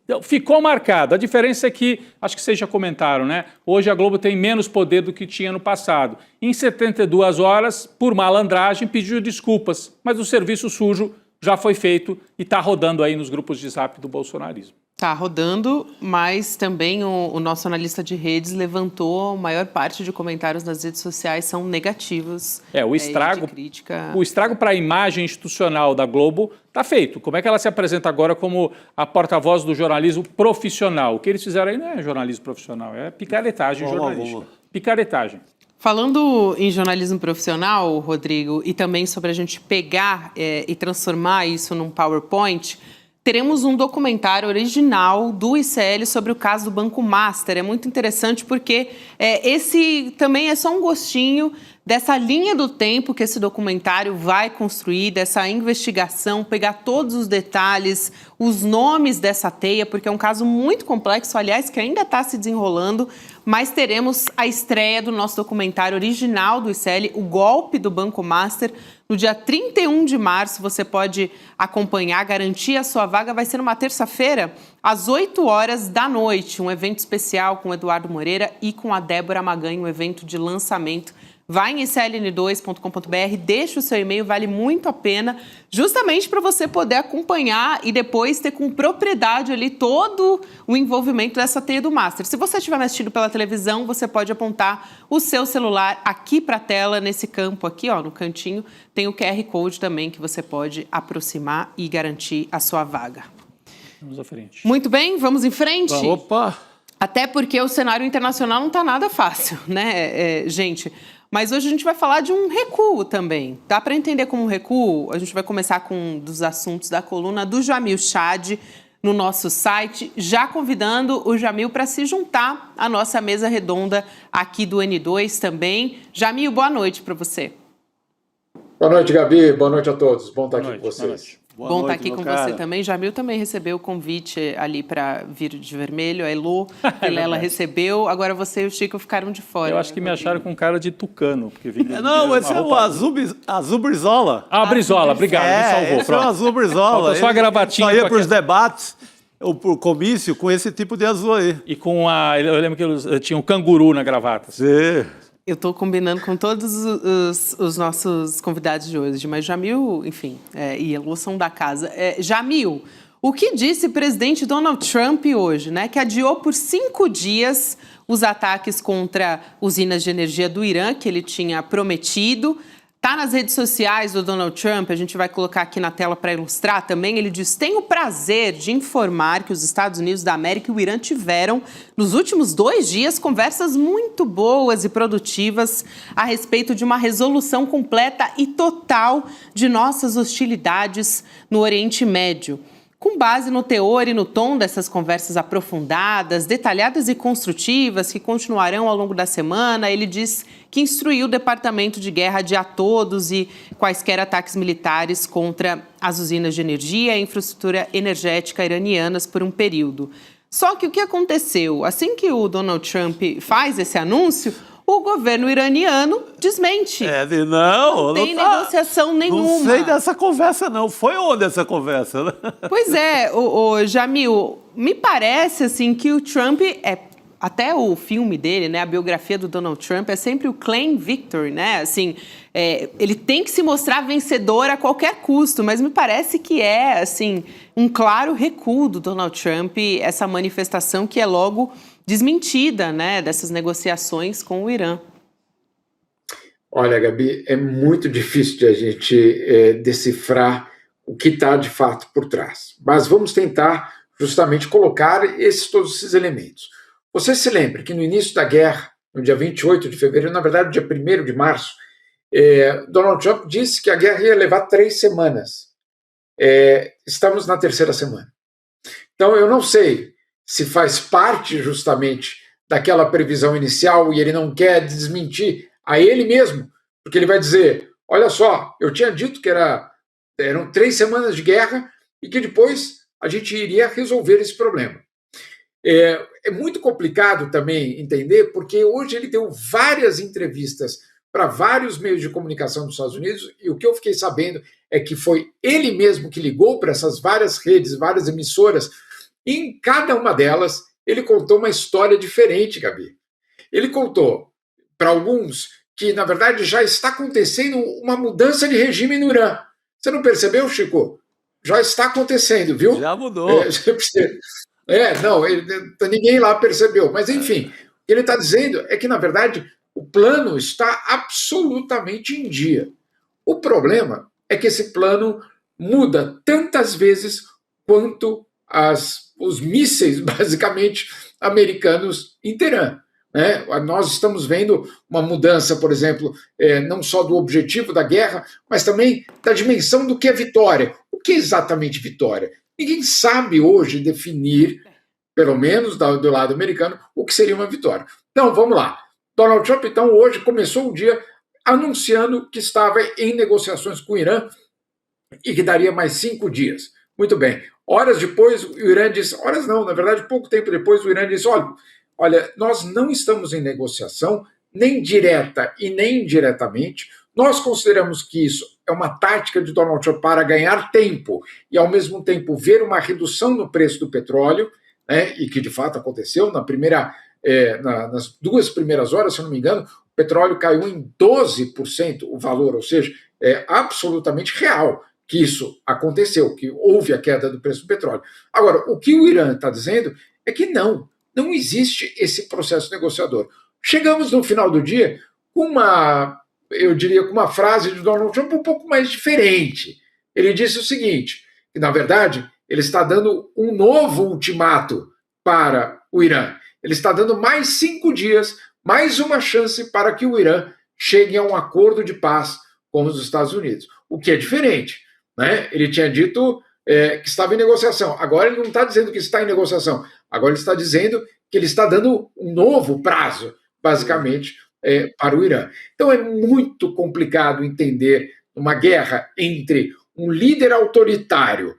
Então, ficou marcado. A diferença é que, acho que vocês já comentaram, né? Hoje a Globo tem menos poder do que tinha no passado. Em 72 horas, por malandragem, pediu desculpas, mas o serviço sujo já foi feito e está rodando aí nos grupos de zap do bolsonarismo. Está rodando, mas também o nosso analista de redes levantou a maior parte de comentários nas redes sociais são negativos. O estrago, de crítica. O estrago para a imagem institucional da Globo está feito. Como é que ela se apresenta agora como a porta-voz do jornalismo profissional? O que eles fizeram aí não é jornalismo profissional, é picaretagem jornalística. Picaretagem. Falando em jornalismo profissional, Rodrigo, e também sobre a gente pegar e transformar isso num PowerPoint, teremos um documentário original do ICL sobre o caso do Banco Master. É muito interessante porque esse também é só um gostinho dessa linha do tempo que esse documentário vai construir, dessa investigação, pegar todos os detalhes, os nomes dessa teia, porque é um caso muito complexo, aliás, que ainda está se desenrolando, mas teremos a estreia do nosso documentário original do ICL, O Golpe do Banco Master, no dia 31 de março. Você pode acompanhar, garantir a sua vaga. Vai ser uma terça-feira, às 8 horas da noite, um evento especial com o Eduardo Moreira e com a Débora Maganho, um evento de lançamento. Vai em icln2.com.br, deixa o seu e-mail, vale muito a pena, justamente para você poder acompanhar e depois ter com propriedade ali todo o envolvimento dessa teia do Master. Se você estiver assistindo pela televisão, você pode apontar o seu celular aqui para a tela, nesse campo aqui, ó, no cantinho, tem o QR Code também que você pode aproximar e garantir a sua vaga. Vamos à frente. Muito bem, vamos em frente? Opa! Até porque o cenário internacional não está nada fácil, né, gente? Mas hoje a gente vai falar de um recuo também. Dá para entender como um recuo? A gente vai começar com um dos assuntos da coluna do Jamil Chad no nosso site, já convidando o Jamil para se juntar à nossa mesa redonda aqui do N2 também. Jamil, boa noite para você. Boa noite, Gabi. Boa noite a todos. Bom estar aqui com vocês. Bom estar aqui com você também. Jamil também recebeu o convite ali para vir de vermelho. A Elô Vilela recebeu. Agora você e o Chico ficaram de fora. Eu acho que me acharam com cara de tucano. Porque não, esse é o Azul Brizola. Ah, Brizola, obrigado. Me salvou. Esse é o Azul Brizola. Só a gravatinha. Só ia para os debates, o comício, com esse tipo de azul aí. E com eu lembro que eles tinham um canguru na gravata. Sim. Eu estou combinando com todos os nossos convidados de hoje, mas Jamil, enfim, e Elô são da casa. Jamil, o que disse o presidente Donald Trump hoje, né? Que adiou por 5 dias os ataques contra usinas de energia do Irã, que ele tinha prometido. Tá nas redes sociais do Donald Trump, a gente vai colocar aqui na tela para ilustrar também. Ele diz: tenho o prazer de informar que os Estados Unidos da América e o Irã tiveram, nos últimos 2 dias, conversas muito boas e produtivas a respeito de uma resolução completa e total de nossas hostilidades no Oriente Médio. Com base no teor e no tom dessas conversas aprofundadas, detalhadas e construtivas que continuarão ao longo da semana, ele diz que instruiu o Departamento de Guerra a adiar todos e quaisquer ataques militares contra as usinas de energia e infraestrutura energética iranianas por um período. Só que o que aconteceu? Assim que o Donald Trump faz esse anúncio, o governo iraniano desmente. Não tem negociação nenhuma. Não sei dessa conversa, não. Foi onde essa conversa? Né? Pois é, Jamil, me parece assim que o Trump até o filme dele, né, a biografia do Donald Trump é sempre o claim victory, né? Assim, ele tem que se mostrar vencedor a qualquer custo, mas me parece que assim um claro recuo do Donald Trump, essa manifestação que é logo desmentida, né, dessas negociações com o Irã. Olha, Gabi, é muito difícil de a gente decifrar o que está de fato por trás. Mas vamos tentar justamente colocar todos esses elementos. Você se lembra que no início da guerra, no dia 28 de fevereiro, na verdade, dia 1º de março, Donald Trump disse que a guerra ia levar 3 semanas. Estamos na 3ª semana. Então, eu não sei se faz parte justamente daquela previsão inicial e ele não quer desmentir a ele mesmo, porque ele vai dizer, olha só, eu tinha dito que eram 3 semanas de guerra e que depois a gente iria resolver esse problema. É muito complicado também entender, porque hoje ele deu várias entrevistas para vários meios de comunicação dos Estados Unidos e o que eu fiquei sabendo é que foi ele mesmo que ligou para essas várias redes, várias emissoras. Em cada uma delas, ele contou uma história diferente, Gabi. Ele contou para alguns que, na verdade, já está acontecendo uma mudança de regime no Irã. Você não percebeu, Chico? Já está acontecendo, viu? Já mudou. Ninguém lá percebeu. Mas, enfim, o que ele está dizendo é que, na verdade, o plano está absolutamente em dia. O problema é que esse plano muda tantas vezes quanto os mísseis, basicamente, americanos em Teherã. Né? Nós estamos vendo uma mudança, por exemplo, não só do objetivo da guerra, mas também da dimensão do que é vitória. O que é exatamente vitória? Ninguém sabe hoje definir, pelo menos do lado americano, o que seria uma vitória. Então, vamos lá. Donald Trump, então, hoje começou o dia anunciando que estava em negociações com o Irã e que daria mais 5 dias. Muito bem. Horas depois, o Irã disse, horas não, na verdade, pouco tempo depois, o Irã disse, olha, nós não estamos em negociação, nem direta e nem indiretamente. Nós consideramos que isso é uma tática de Donald Trump para ganhar tempo e, ao mesmo tempo, ver uma redução no preço do petróleo, né, e que, de fato, aconteceu nas 2 primeiras horas, se eu não me engano, o petróleo caiu em 12% o valor, ou seja, é absolutamente real que isso aconteceu, que houve a queda do preço do petróleo. Agora, o que o Irã está dizendo é que não existe esse processo negociador. Chegamos no final do dia com uma frase de Donald Trump um pouco mais diferente. Ele disse o seguinte, que na verdade ele está dando um novo ultimato para o Irã. Ele está dando mais 5 dias, mais uma chance para que o Irã chegue a um acordo de paz com os Estados Unidos. O que é diferente. Né? Ele tinha dito que estava em negociação. Agora ele não está dizendo que está em negociação. Agora ele está dizendo que ele está dando um novo prazo, basicamente, para o Irã. Então é muito complicado entender uma guerra entre um líder autoritário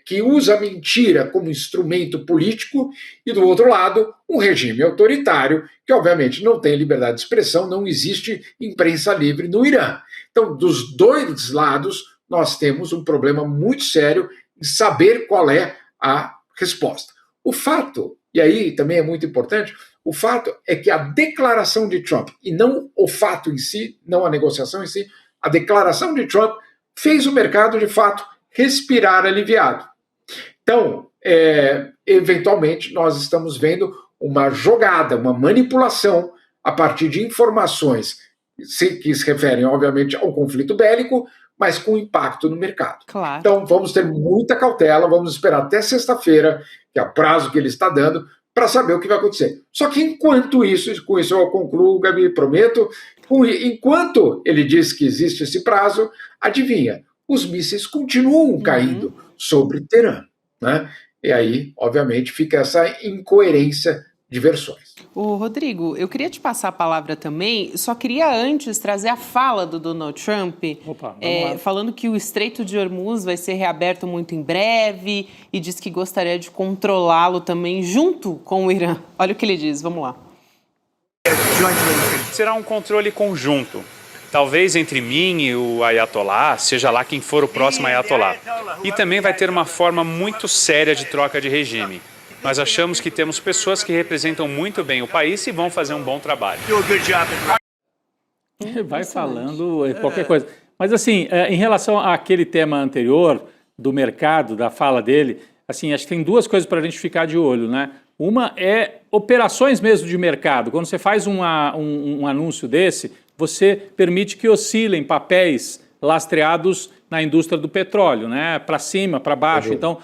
que usa a mentira como instrumento político e, do outro lado, um regime autoritário que, obviamente, não tem liberdade de expressão, não existe imprensa livre no Irã. Então, dos 2 lados, nós temos um problema muito sério em saber qual é a resposta. O fato, e aí também é muito importante, o fato é que a declaração de Trump, e não o fato em si, não a negociação em si, a declaração de Trump fez o mercado, de fato, respirar aliviado. Então, eventualmente, nós estamos vendo uma jogada, uma manipulação a partir de informações que se referem, obviamente, ao conflito bélico, mas com impacto no mercado. Claro. Então, vamos ter muita cautela, vamos esperar até sexta-feira, que é o prazo que ele está dando, para saber o que vai acontecer. Só que enquanto isso, com isso eu concluo, Gabi, prometo, enquanto ele diz que existe esse prazo, adivinha, os mísseis continuam caindo sobre Teherã, né? E aí, obviamente, fica essa incoerência de versões. Ô, Rodrigo, eu queria te passar a palavra também, só queria antes trazer a fala do Donald Trump, falando que o Estreito de Hormuz vai ser reaberto muito em breve e diz que gostaria de controlá-lo também junto com o Irã. Olha o que ele diz, vamos lá. Será um controle conjunto, talvez entre mim e o Ayatollah, seja lá quem for o próximo Ayatollah. E também vai ter uma forma muito séria de troca de regime. Nós achamos que temos pessoas que representam muito bem o país e vão fazer um bom trabalho. Vai falando qualquer coisa. Mas assim, em relação àquele tema anterior do mercado, da fala dele, assim, acho que tem duas coisas para a gente ficar de olho, né? Uma é operações mesmo de mercado. Quando você faz um anúncio desse, você permite que oscilem papéis lastreados na indústria do petróleo, né? Para cima, para baixo. Então,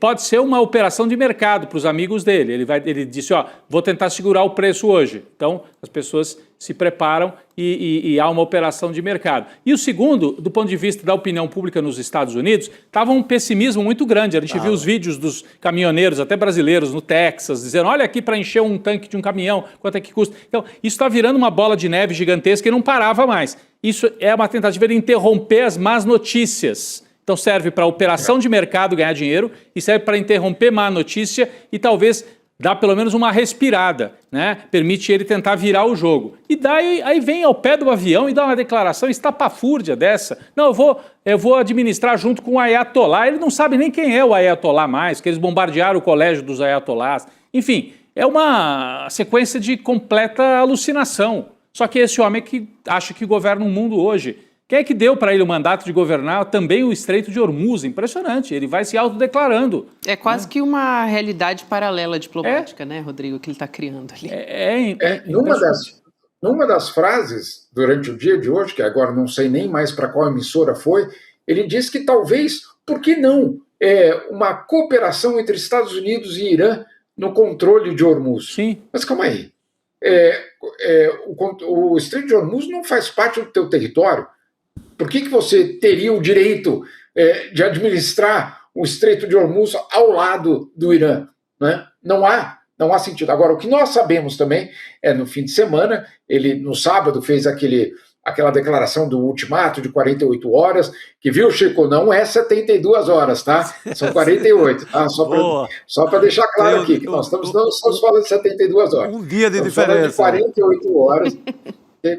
pode ser uma operação de mercado para os amigos dele. Ele disse, vou tentar segurar o preço hoje. Então, as pessoas se preparam e há uma operação de mercado. E o segundo, do ponto de vista da opinião pública nos Estados Unidos, estava um pessimismo muito grande. A gente viu os vídeos dos caminhoneiros, até brasileiros, no Texas, dizendo, olha aqui para encher um tanque de um caminhão, quanto é que custa? Então, isso está virando uma bola de neve gigantesca e não parava mais. Isso é uma tentativa de interromper as más notícias. Então serve para operação de mercado ganhar dinheiro e serve para interromper má notícia e talvez dar pelo menos uma respirada, né? Permite ele tentar virar o jogo. E daí aí vem ao pé do avião e dá uma declaração estapafúrdia dessa. Não, eu vou administrar junto com o Ayatollah. Ele não sabe nem quem é o Ayatollah mais, que eles bombardearam o colégio dos Ayatollahs. Enfim, é uma sequência de completa alucinação. Só que esse homem que acha que governa o mundo hoje. Quem é que deu para ele o mandato de governar também o Estreito de Hormuz? Impressionante, ele vai se autodeclarando. É quase que uma realidade paralela diplomática, né, Rodrigo, que ele está criando ali. Numa das frases, durante o dia de hoje, que agora não sei nem mais para qual emissora foi, ele disse que talvez, por que não, uma cooperação entre Estados Unidos e Irã no controle de Hormuz. Sim. Mas calma aí, o Estreito de Hormuz não faz parte do teu território. Por que você teria o direito de administrar o Estreito de Hormuz ao lado do Irã? Né? Não há sentido. Agora, o que nós sabemos também no fim de semana, ele no sábado fez aquela declaração do ultimato de 48 horas, que, viu, Chico, não é 72 horas, tá? São 48, tá? Só para deixar claro aqui, que nós estamos falando de 72 horas. Um dia de estamos diferença. Falando de 48 horas.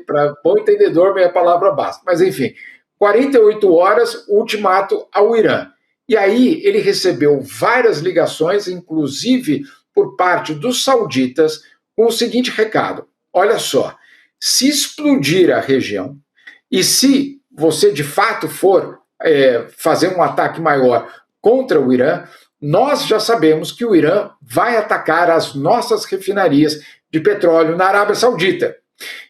Para bom entendedor, minha palavra basta. Mas, enfim, 48 horas, ultimato ao Irã. E aí ele recebeu várias ligações, inclusive por parte dos sauditas, com o seguinte recado. Olha só, se explodir a região e se você de fato for fazer um ataque maior contra o Irã, nós já sabemos que o Irã vai atacar as nossas refinarias de petróleo na Arábia Saudita.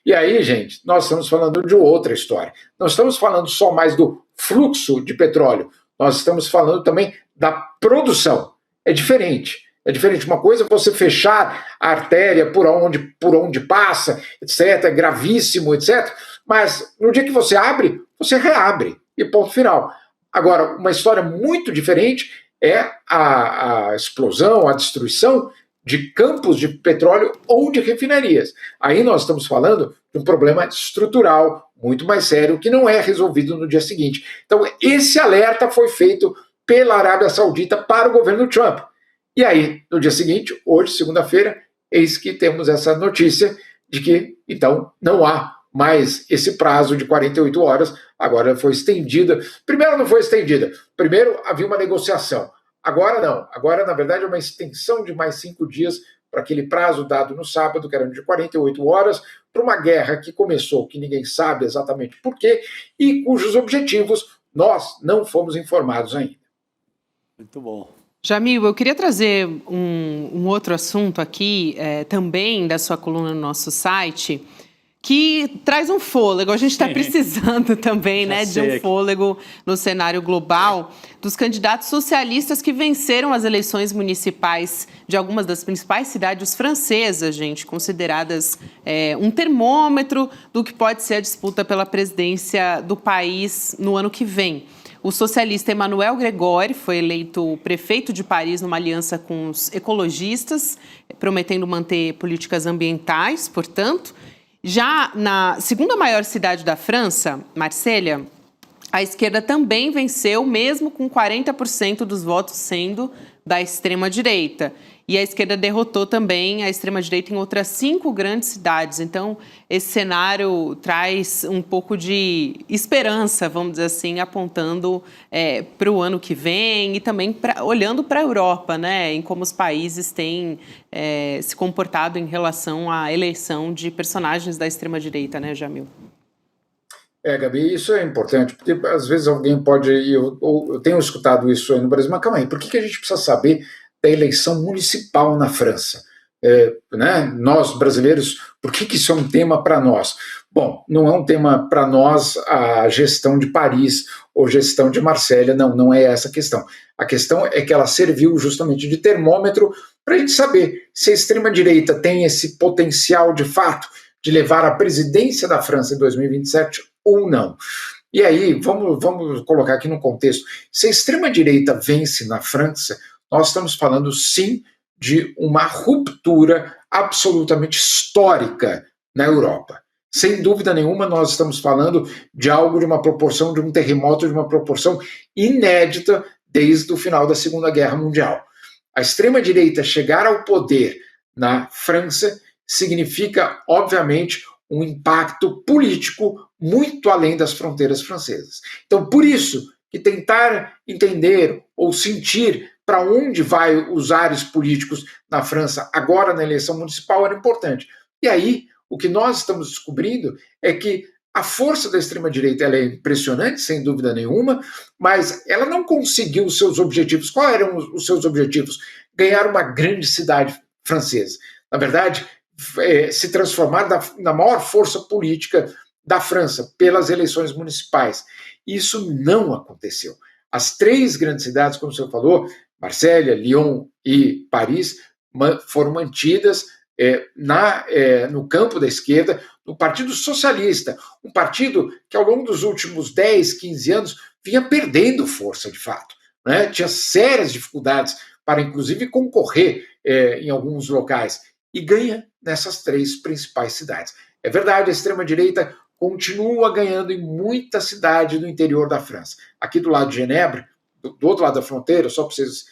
E aí, gente, nós estamos falando de outra história. Não estamos falando só mais do fluxo de petróleo, nós estamos falando também da produção. É diferente. É diferente. Uma coisa é você fechar a artéria por onde passa, etc., é gravíssimo, etc. Mas no dia que você abre, você reabre. E ponto final. Agora, uma história muito diferente é a explosão, a destruição de campos de petróleo ou de refinarias. Aí nós estamos falando de um problema estrutural muito mais sério que não é resolvido no dia seguinte. Então, esse alerta foi feito pela Arábia Saudita para o governo Trump. E aí, no dia seguinte, hoje, segunda-feira, eis que temos essa notícia de que, então, não há mais esse prazo de 48 horas, agora foi estendida. Primeiro não foi estendida, primeiro havia uma negociação. Agora não, agora na verdade é uma extensão de mais 5 dias para aquele prazo dado no sábado, que era de 48 horas, para uma guerra que começou, que ninguém sabe exatamente por quê, e cujos objetivos nós não fomos informados ainda. Muito bom. Jamil, eu queria trazer um outro assunto aqui, também da sua coluna no nosso site, que traz um fôlego. A gente está precisando também, né, de um fôlego no cenário global, dos candidatos socialistas que venceram as eleições municipais de algumas das principais cidades francesas, gente, consideradas um termômetro do que pode ser a disputa pela presidência do país no ano que vem. O socialista Emmanuel Grégory foi eleito prefeito de Paris numa aliança com os ecologistas, prometendo manter políticas ambientais, portanto. Já na segunda maior cidade da França, Marselha, a esquerda também venceu, mesmo com 40% dos votos sendo da extrema-direita. E a esquerda derrotou também a extrema-direita em outras 5 grandes cidades. Então, esse cenário traz um pouco de esperança, vamos dizer assim, apontando para o ano que vem e também olhando para a Europa, né, em como os países têm se comportado em relação à eleição de personagens da extrema-direita, né, Jamil? Gabi, isso é importante, porque às vezes alguém pode, eu tenho escutado isso aí no Brasil, mas calma aí, por que a gente precisa saber da eleição municipal na França? Né? Nós, brasileiros, por que isso é um tema para nós? Bom, não é um tema para nós a gestão de Paris ou gestão de Marselha, não é essa a questão. A questão é que ela serviu justamente de termômetro para a gente saber se a extrema-direita tem esse potencial de fato de levar a presidência da França em 2027 ou não. E aí, vamos colocar aqui no contexto, se a extrema-direita vence na França, nós estamos falando sim de uma ruptura absolutamente histórica na Europa. Sem dúvida nenhuma, nós estamos falando de algo de uma proporção, de um terremoto de uma proporção inédita desde o final da Segunda Guerra Mundial. A extrema-direita chegar ao poder na França significa, obviamente, um impacto político muito além das fronteiras francesas. Então, por isso que tentar entender ou sentir para onde vai os ares políticos na França agora na eleição municipal era importante. E aí, o que nós estamos descobrindo é que a força da extrema-direita ela é impressionante, sem dúvida nenhuma, mas ela não conseguiu os seus objetivos. Quais eram os seus objetivos? Ganhar uma grande cidade francesa. Na verdade, se transformar na maior força política da França pelas eleições municipais. Isso não aconteceu. As 3 grandes cidades, como o senhor falou, Marselha, Lyon e Paris, foram mantidas no campo da esquerda, no Partido Socialista, um partido que ao longo dos últimos 10, 15 anos vinha perdendo força de fato, né? Tinha sérias dificuldades para inclusive concorrer em alguns locais e ganha nessas 3 principais cidades. É verdade, a extrema-direita continua ganhando em muita cidade do interior da França. Aqui do lado de Genebra, do outro lado da fronteira, só para vocês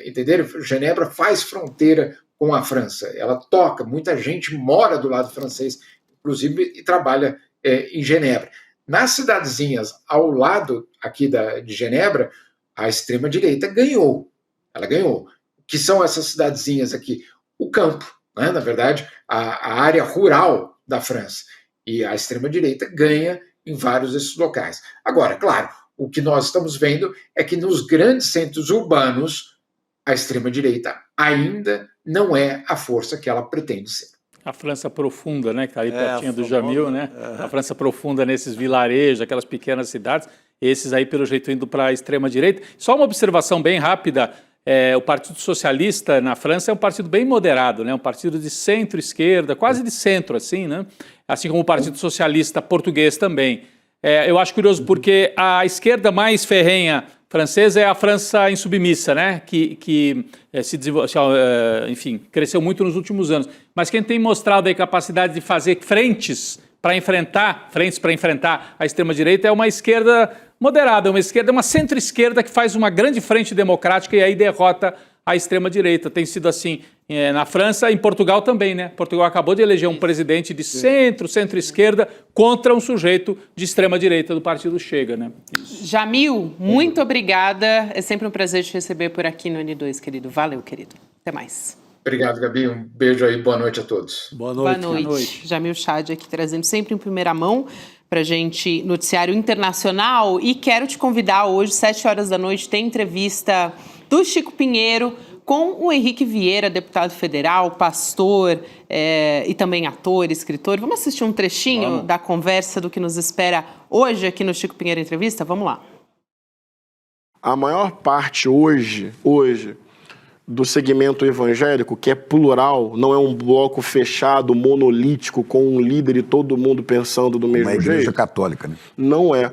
entenderem, Genebra faz fronteira com a França. Ela toca, muita gente mora do lado francês, inclusive, e trabalha em Genebra. Nas cidadezinhas ao lado aqui de Genebra, a extrema-direita ganhou. Ela ganhou. Que são essas cidadezinhas aqui? O campo, né? Na verdade, a área rural da França. E a extrema-direita ganha em vários desses locais. Agora, claro, o que nós estamos vendo é que nos grandes centros urbanos, a extrema-direita ainda não é a força que ela pretende ser. A França profunda, né, que está ali pertinho do Jamil, né? A França profunda nesses vilarejos, aquelas pequenas cidades, esses aí, pelo jeito, indo para a extrema-direita. Só uma observação bem rápida, o Partido Socialista na França é um partido bem moderado, né? Um partido de centro-esquerda, quase de centro, assim, né? Assim como o Partido Socialista português também. Eu acho curioso porque a esquerda mais ferrenha francesa é a França insubmissa, né? Que se desenvolveu, enfim, cresceu muito nos últimos anos. Mas quem tem mostrado aí capacidade de fazer frentes para enfrentar a extrema-direita é uma esquerda moderada, uma centro-esquerda que faz uma grande frente democrática e aí derrota a extrema-direita. Tem sido assim na França e em Portugal também, né? Portugal acabou de eleger um presidente de centro-esquerda contra um sujeito de extrema-direita do partido Chega, né? Isso. Jamil, muito obrigada. É sempre um prazer te receber por aqui no N2, querido. Valeu, querido. Até mais. Obrigado, Gabi. Um beijo aí. Boa noite a todos. Boa noite. Jamil Chad aqui trazendo sempre em primeira mão para a gente noticiário internacional. E quero te convidar hoje, 7 horas da noite, tem entrevista do Chico Pinheiro com o Henrique Vieira, deputado federal, pastor e também ator, escritor. Vamos assistir um trechinho da conversa do que nos espera hoje aqui no Chico Pinheiro Entrevista? Vamos lá. A maior parte hoje do segmento evangélico, que é plural, não é um bloco fechado, monolítico, com um líder e todo mundo pensando do mesmo jeito. Uma igreja católica, né? Não é.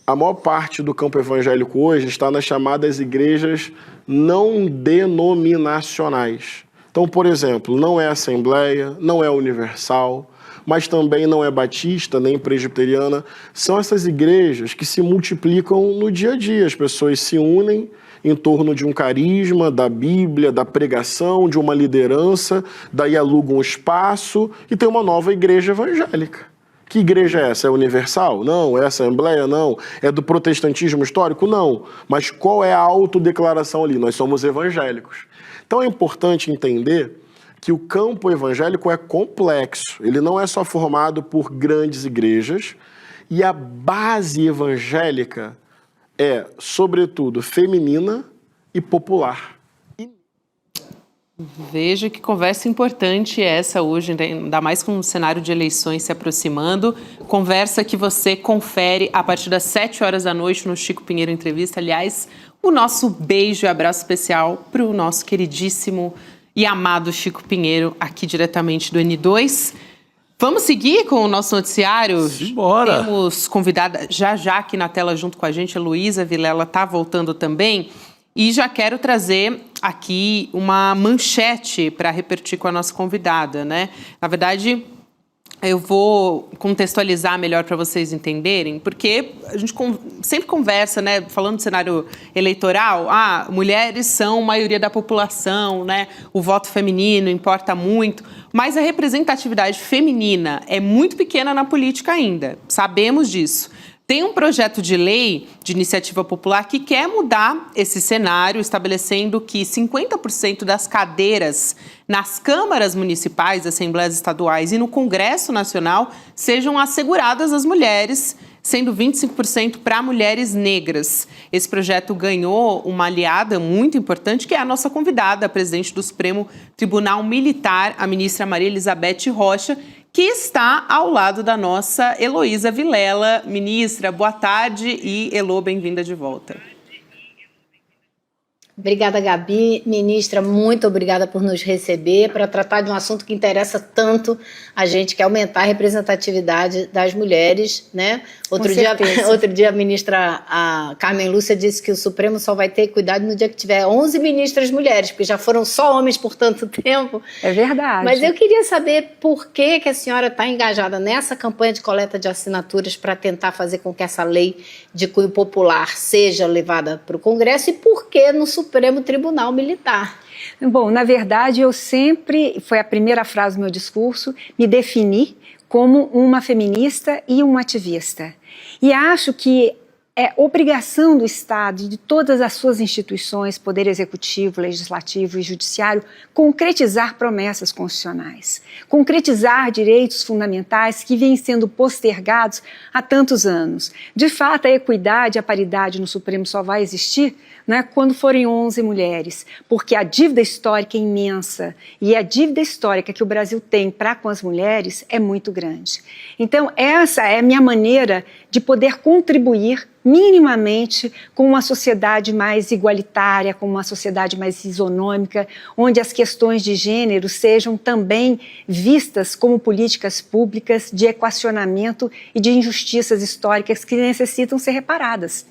A maior parte do campo evangélico hoje está nas chamadas igrejas não denominacionais. Então, por exemplo, não é Assembleia, não é Universal, mas também não é batista, nem presbiteriana. São essas igrejas que se multiplicam no dia a dia. As pessoas se unem em torno de um carisma, da Bíblia, da pregação, de uma liderança, daí alugam um espaço e tem uma nova igreja evangélica. Que igreja é essa? É universal? Não. É Assembleia? Não. É do protestantismo histórico? Não. Mas qual é a autodeclaração ali? Nós somos evangélicos. Então é importante entender que o campo evangélico é complexo. Ele não é só formado por grandes igrejas e a base evangélica é, sobretudo, feminina e popular. Veja que conversa importante essa hoje, ainda mais com o cenário de eleições se aproximando. Conversa que você confere a partir das 7 horas da noite no Chico Pinheiro Entrevista. Aliás, o nosso beijo e abraço especial para o nosso queridíssimo e amado Chico Pinheiro, aqui diretamente do N2. Vamos seguir com o nosso noticiário? Simbora! Temos convidada já aqui na tela junto com a gente, a Luísa Vilela está voltando também. E já quero trazer aqui uma manchete para repercutir com a nossa convidada, né? Na verdade, eu vou contextualizar melhor para vocês entenderem, porque a gente sempre conversa, né? Falando do cenário eleitoral, mulheres são maioria da população, né? O voto feminino importa muito, mas a representatividade feminina é muito pequena na política ainda, sabemos disso. Tem um projeto de lei de iniciativa popular que quer mudar esse cenário, estabelecendo que 50% das cadeiras nas câmaras municipais, assembleias estaduais e no Congresso Nacional sejam asseguradas às mulheres, sendo 25% para mulheres negras. Esse projeto ganhou uma aliada muito importante, que é a nossa convidada, a presidente do Supremo Tribunal Militar, a ministra Maria Elizabeth Rocha, que está ao lado da nossa Heloísa Vilela. Ministra, boa tarde e, Elô, bem-vinda de volta. Obrigada, Gabi. Ministra, muito obrigada por nos receber para tratar de um assunto que interessa tanto a gente, que é aumentar a representatividade das mulheres, né? Outro dia a ministra Carmen Lúcia disse que o Supremo só vai ter cuidado no dia que tiver 11 ministras mulheres, porque já foram só homens por tanto tempo. É verdade. Mas eu queria saber por que a senhora está engajada nessa campanha de coleta de assinaturas para tentar fazer com que essa lei de cunho popular seja levada para o Congresso e por que no Supremo Tribunal Militar. Bom, na verdade, foi a primeira frase do meu discurso, me defini como uma feminista e uma ativista. E acho que é obrigação do Estado e de todas as suas instituições, Poder Executivo, Legislativo e Judiciário, concretizar promessas constitucionais, concretizar direitos fundamentais que vêm sendo postergados há tantos anos. De fato, a equidade, a paridade no Supremo só vai existir, né, quando forem 11 mulheres, porque a dívida histórica é imensa e a dívida histórica que o Brasil tem para com as mulheres é muito grande. Então, essa é a minha maneira de poder contribuir minimamente com uma sociedade mais igualitária, com uma sociedade mais isonômica, onde as questões de gênero sejam também vistas como políticas públicas de equacionamento e de injustiças históricas que necessitam ser reparadas.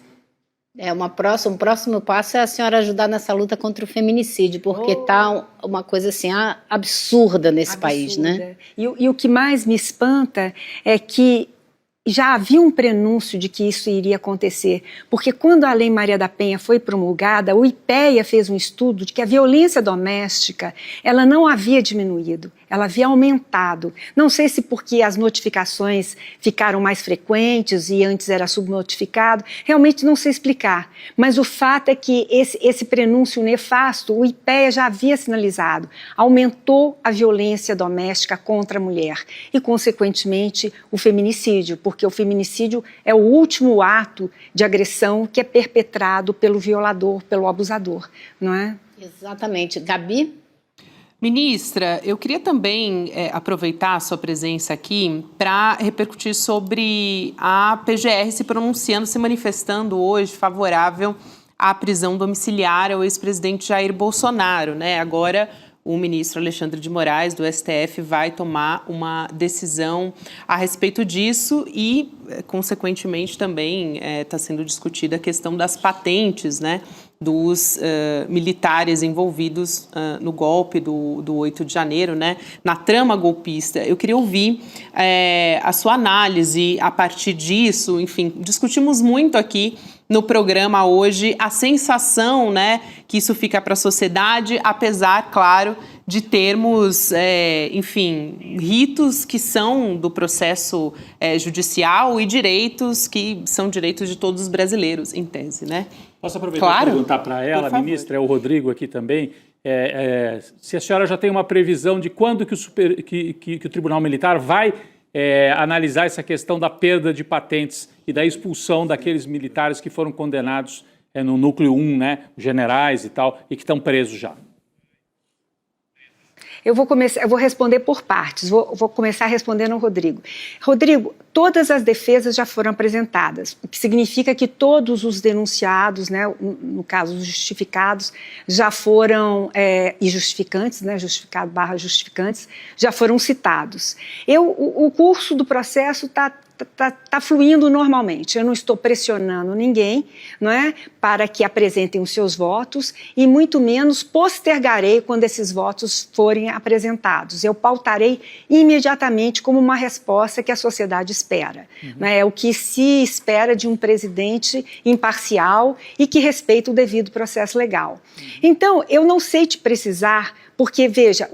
Um próximo passo é a senhora ajudar nessa luta contra o feminicídio, porque está uma coisa assim absurda nesse país, né? E o que mais me espanta é que já havia um prenúncio de que isso iria acontecer, porque quando a Lei Maria da Penha foi promulgada, o IPEA fez um estudo de que a violência doméstica, ela não havia diminuído, ela havia aumentado. Não sei se porque as notificações ficaram mais frequentes e antes era subnotificado, realmente não sei explicar, mas o fato é que esse prenúncio nefasto, o IPEA já havia sinalizado, aumentou a violência doméstica contra a mulher e, consequentemente, o feminicídio, porque o feminicídio é o último ato de agressão que é perpetrado pelo violador, pelo abusador, não é? Exatamente. Gabi? Ministra, eu queria também aproveitar a sua presença aqui para repercutir sobre a PGR se pronunciando, se manifestando hoje favorável à prisão domiciliar ao ex-presidente Jair Bolsonaro, né? Agora, o ministro Alexandre de Moraes, do STF, vai tomar uma decisão a respeito disso e, consequentemente, também está sendo discutida a questão das patentes, né, dos militares envolvidos no golpe do 8 de janeiro, né, na trama golpista. Eu queria ouvir a sua análise a partir disso. Enfim, discutimos muito aqui no programa hoje a sensação, né, que isso fica para a sociedade, apesar, claro, de termos, enfim, ritos que são do processo judicial e direitos que são direitos de todos os brasileiros, em tese, né? Posso aproveitar e perguntar para ela, ministra, é o Rodrigo aqui também, se a senhora já tem uma previsão de quando que o Tribunal Militar vai analisar essa questão da perda de patentes e da expulsão daqueles militares que foram condenados no núcleo 1, né, generais e tal, e que estão presos já. Eu vou responder por partes, vou começar respondendo ao Rodrigo. Rodrigo, todas as defesas já foram apresentadas, o que significa que todos os denunciados, né, no caso os justificados, já foram, e justificantes, né, justificado / justificantes, já foram citados. O curso do processo está fluindo normalmente. Eu não estou pressionando ninguém, não é, para que apresentem os seus votos e muito menos postergarei quando esses votos forem apresentados. Eu pautarei imediatamente como uma resposta que a sociedade espera. Né? É o que se espera de um presidente imparcial e que respeita o devido processo legal. Então, eu não sei te precisar, porque, veja,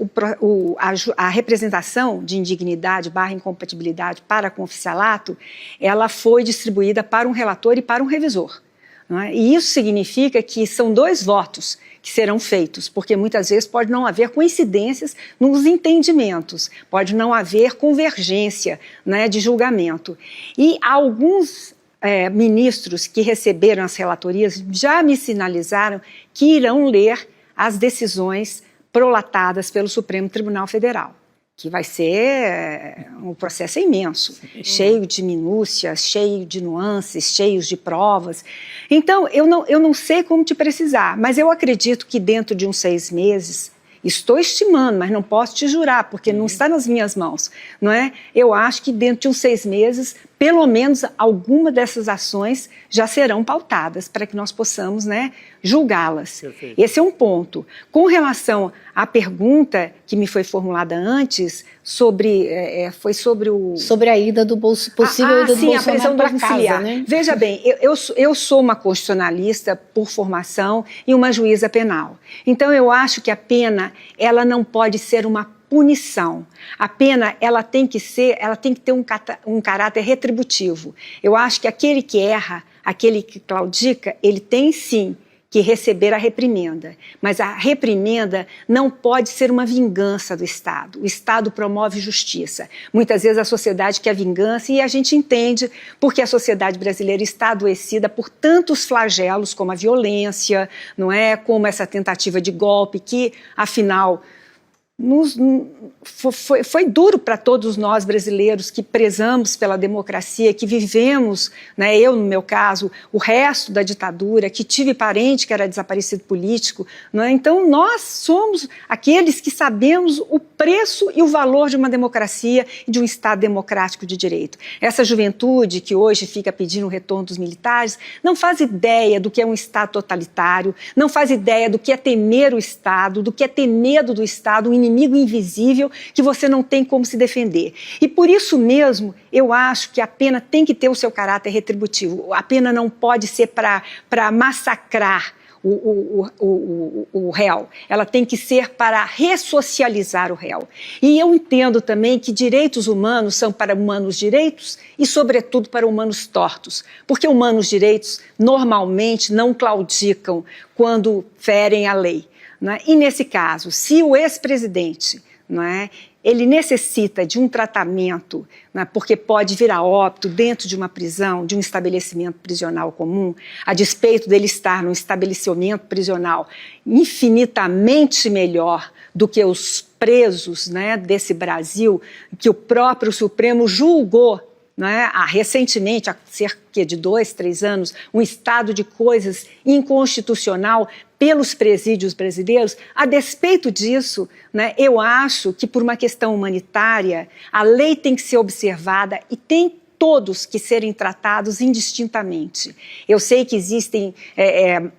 a representação de indignidade / incompatibilidade para com o oficialato, ela foi distribuída para um relator e para um revisor. Não é? E isso significa que são 2 votos que serão feitos, porque muitas vezes pode não haver coincidências nos entendimentos, pode não haver convergência, né, de julgamento. E alguns ministros que receberam as relatorias já me sinalizaram que irão ler as decisões prolatadas pelo Supremo Tribunal Federal, que vai ser um processo imenso, cheio de minúcias, cheio de nuances, cheio de provas. Então, eu não sei como te precisar, mas eu acredito que dentro de uns 6 meses, estou estimando, mas não posso te jurar, porque não está nas minhas mãos, não é? Eu acho que dentro de uns 6 meses, pelo menos alguma dessas ações já serão pautadas para que nós possamos, né, julgá-las. Esse é um ponto. Com relação à pergunta que me foi formulada antes, sobre a ida do possível ida do sim, Bolsonaro a prisão domiciliar. né? Veja bem, eu sou uma constitucionalista por formação e uma juíza penal. Então eu acho que a pena ela não pode ser uma punição. A pena ela tem que ter um caráter retributivo. Eu acho que aquele que erra, aquele que claudica, ele tem sim que receber a reprimenda. Mas a reprimenda não pode ser uma vingança do Estado. O Estado promove justiça. Muitas vezes a sociedade quer vingança e a gente entende porque a sociedade brasileira está adoecida por tantos flagelos como a violência, não é? Como essa tentativa de golpe que, afinal, foi duro para todos nós brasileiros que prezamos pela democracia, que vivemos, né, eu no meu caso, o resto da ditadura, que tive parente que era desaparecido político, não é? Então nós somos aqueles que sabemos o preço e o valor de uma democracia e de um Estado democrático de direito. Essa juventude que hoje fica pedindo o retorno dos militares não faz ideia do que é um Estado totalitário, não faz ideia do que é temer o Estado, do que é ter medo do Estado, um inimigo invisível que você não tem como se defender. E por isso mesmo, eu acho que a pena tem que ter o seu caráter retributivo. A pena não pode ser para massacrar o réu. Ela tem que ser para ressocializar o réu. E eu entendo também que direitos humanos são para humanos direitos e, sobretudo, para humanos tortos. Porque humanos direitos normalmente não claudicam quando ferem a lei. Né? E nesse caso, se o ex-presidente, não é? Ele necessita de um tratamento, né, porque pode vir a óbito dentro de uma prisão, de um estabelecimento prisional comum, a despeito dele estar num estabelecimento prisional infinitamente melhor do que os presos, né, desse Brasil, que o próprio Supremo julgou, né, recentemente, há cerca de 2, 3 anos, um estado de coisas inconstitucional pelos presídios brasileiros. A despeito disso, né, eu acho que por uma questão humanitária, a lei tem que ser observada e tem todos que serem tratados indistintamente. Eu sei que existem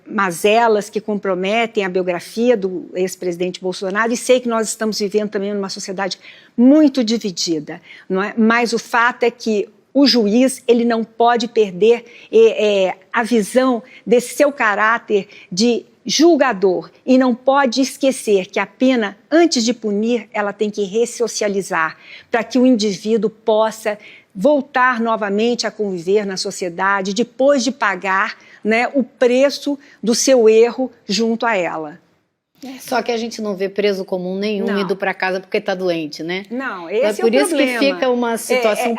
mazelas que comprometem a biografia do ex-presidente Bolsonaro e sei que nós estamos vivendo também numa sociedade muito dividida, não é? Mas o fato é que o juiz ele não pode perder a visão desse seu caráter de julgador e não pode esquecer que a pena, antes de punir, ela tem que ressocializar para que o indivíduo possa voltar novamente a conviver na sociedade depois de pagar, né, o preço do seu erro junto a ela. Só que a gente não vê preso comum nenhum indo para casa porque está doente, né? Não, esse é o por isso problema. que fica uma situação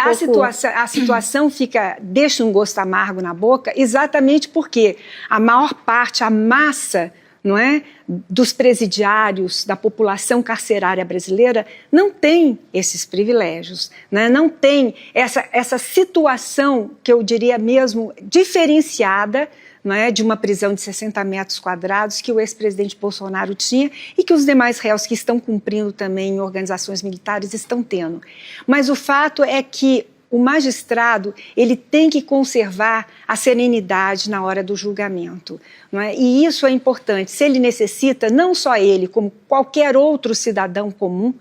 A situação deixa um gosto amargo na boca exatamente porque a maior parte, a massa, não é, dos presidiários, da população carcerária brasileira, não tem esses privilégios, né? Não tem essa situação, que eu diria mesmo, diferenciada, não é, de uma prisão de 60 metros quadrados que o ex-presidente Bolsonaro tinha e que os demais réus que estão cumprindo também em organizações militares estão tendo. Mas o fato é que o magistrado ele tem que conservar a serenidade na hora do julgamento, não é? E isso é importante. Se ele necessita, não só ele, como qualquer outro cidadão comum,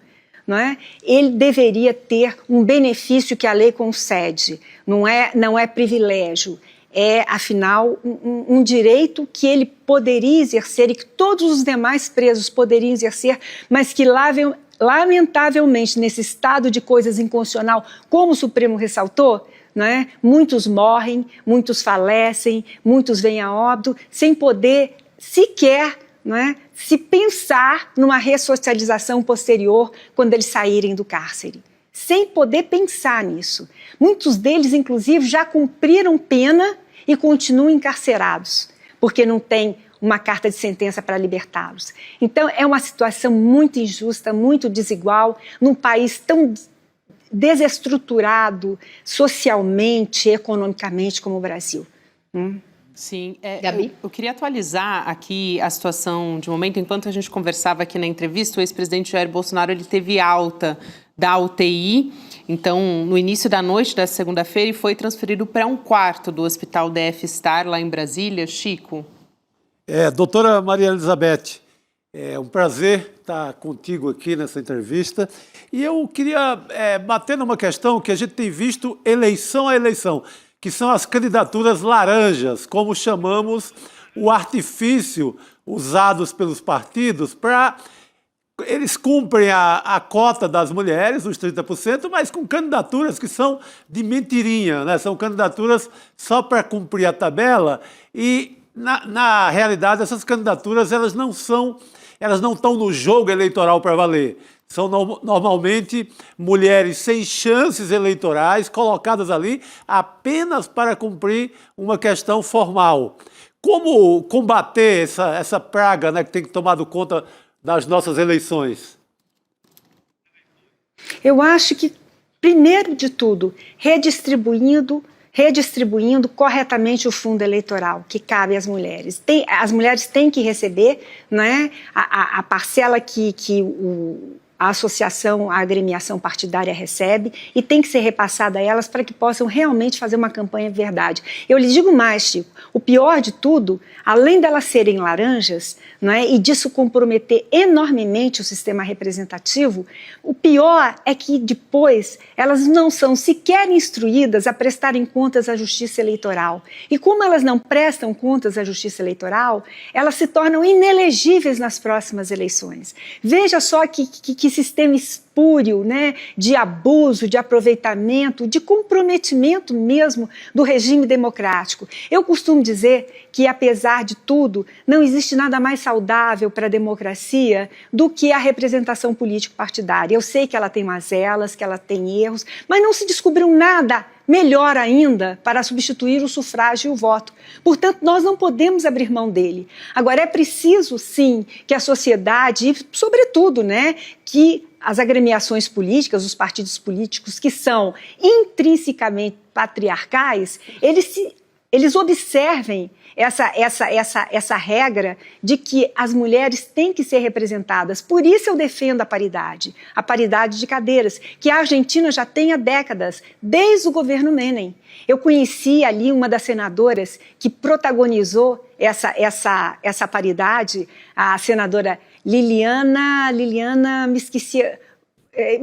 não é? Ele deveria ter um benefício que a lei concede, não é privilégio. É, afinal, um direito que ele poderia exercer e que todos os demais presos poderiam exercer, mas que lamentavelmente, nesse estado de coisas inconstitucional, como o Supremo ressaltou, né, muitos morrem, muitos falecem, muitos vêm a óbito, sem poder sequer, né, se pensar numa ressocialização posterior quando eles saírem do cárcere. Sem poder pensar nisso. Muitos deles, inclusive, já cumpriram pena e continuam encarcerados, porque não tem uma carta de sentença para libertá-los. Então, é uma situação muito injusta, muito desigual, num país tão desestruturado socialmente, economicamente como o Brasil. Sim, Gabi? eu queria atualizar aqui a situação de momento. Enquanto a gente conversava aqui na entrevista, o ex-presidente Jair Bolsonaro ele teve alta da UTI, então no início da noite da segunda-feira e foi transferido para um quarto do Hospital DF Star lá em Brasília. Chico? Doutora Maria Elizabeth, é um prazer estar contigo aqui nessa entrevista e eu queria bater numa questão que a gente tem visto eleição a eleição, que são as candidaturas laranjas, como chamamos o artifício usados pelos partidos para... Eles cumprem a cota das mulheres, os 30%, mas com candidaturas que são de mentirinha, né? São candidaturas só para cumprir a tabela e, na realidade, essas candidaturas elas não estão no jogo eleitoral para valer. São normalmente mulheres sem chances eleitorais colocadas ali apenas para cumprir uma questão formal. Como combater essa praga, né, que tem tomado conta das nossas eleições? Eu acho que, primeiro de tudo, redistribuindo corretamente o fundo eleitoral que cabe às mulheres. As mulheres têm que receber, né, a parcela que a associação, a agremiação partidária recebe e tem que ser repassada a elas para que possam realmente fazer uma campanha de verdade. Eu lhe digo mais, Chico, o pior de tudo, além delas serem laranjas, não é, e disso comprometer enormemente o sistema representativo, o pior é que depois elas não são sequer instruídas a prestarem contas à Justiça Eleitoral. E como elas não prestam contas à Justiça Eleitoral, elas se tornam inelegíveis nas próximas eleições. Veja só que que sistema espúrio, né, de abuso, de aproveitamento, de comprometimento mesmo do regime democrático. Eu costumo dizer que, apesar de tudo, não existe nada mais saudável para a democracia do que a representação político-partidária. Eu sei que ela tem mazelas, que ela tem erros, mas não se descobriu nada melhor ainda para substituir o sufrágio e o voto. Portanto, nós não podemos abrir mão dele. Agora, é preciso, sim, que a sociedade, e, sobretudo, né, que as agremiações políticas, os partidos políticos que são intrinsecamente patriarcais, eles observem essa regra de que as mulheres têm que ser representadas. Por isso eu defendo a paridade de cadeiras, que a Argentina já tem há décadas, desde o governo Menem. Eu conheci ali uma das senadoras que protagonizou essa paridade, a senadora Liliana, me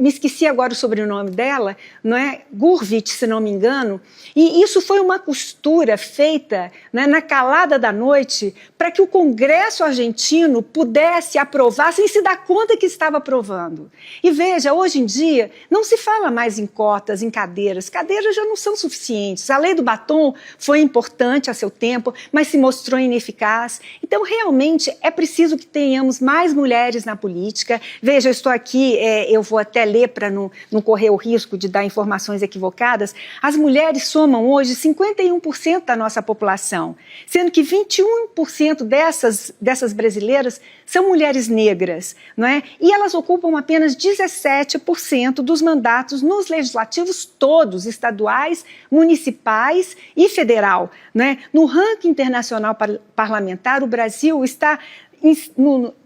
esqueci agora o sobrenome dela, não é? Gurvitch, se não me engano, e isso foi uma costura feita, né, na calada da noite para que o Congresso argentino pudesse aprovar sem se dar conta que estava aprovando. E veja, hoje em dia não se fala mais em cotas, em cadeiras já não são suficientes. A lei do batom foi importante a seu tempo, mas se mostrou ineficaz. Então, realmente, é preciso que tenhamos mais mulheres na política. Veja, eu estou aqui, eu vou até ler para não correr o risco de dar informações equivocadas. As mulheres somam hoje 51% da nossa população, sendo que 21% dessas brasileiras são mulheres negras, não é? E elas ocupam apenas 17% dos mandatos nos legislativos todos, estaduais, municipais e federal, não é? No ranking internacional parlamentar, o Brasil está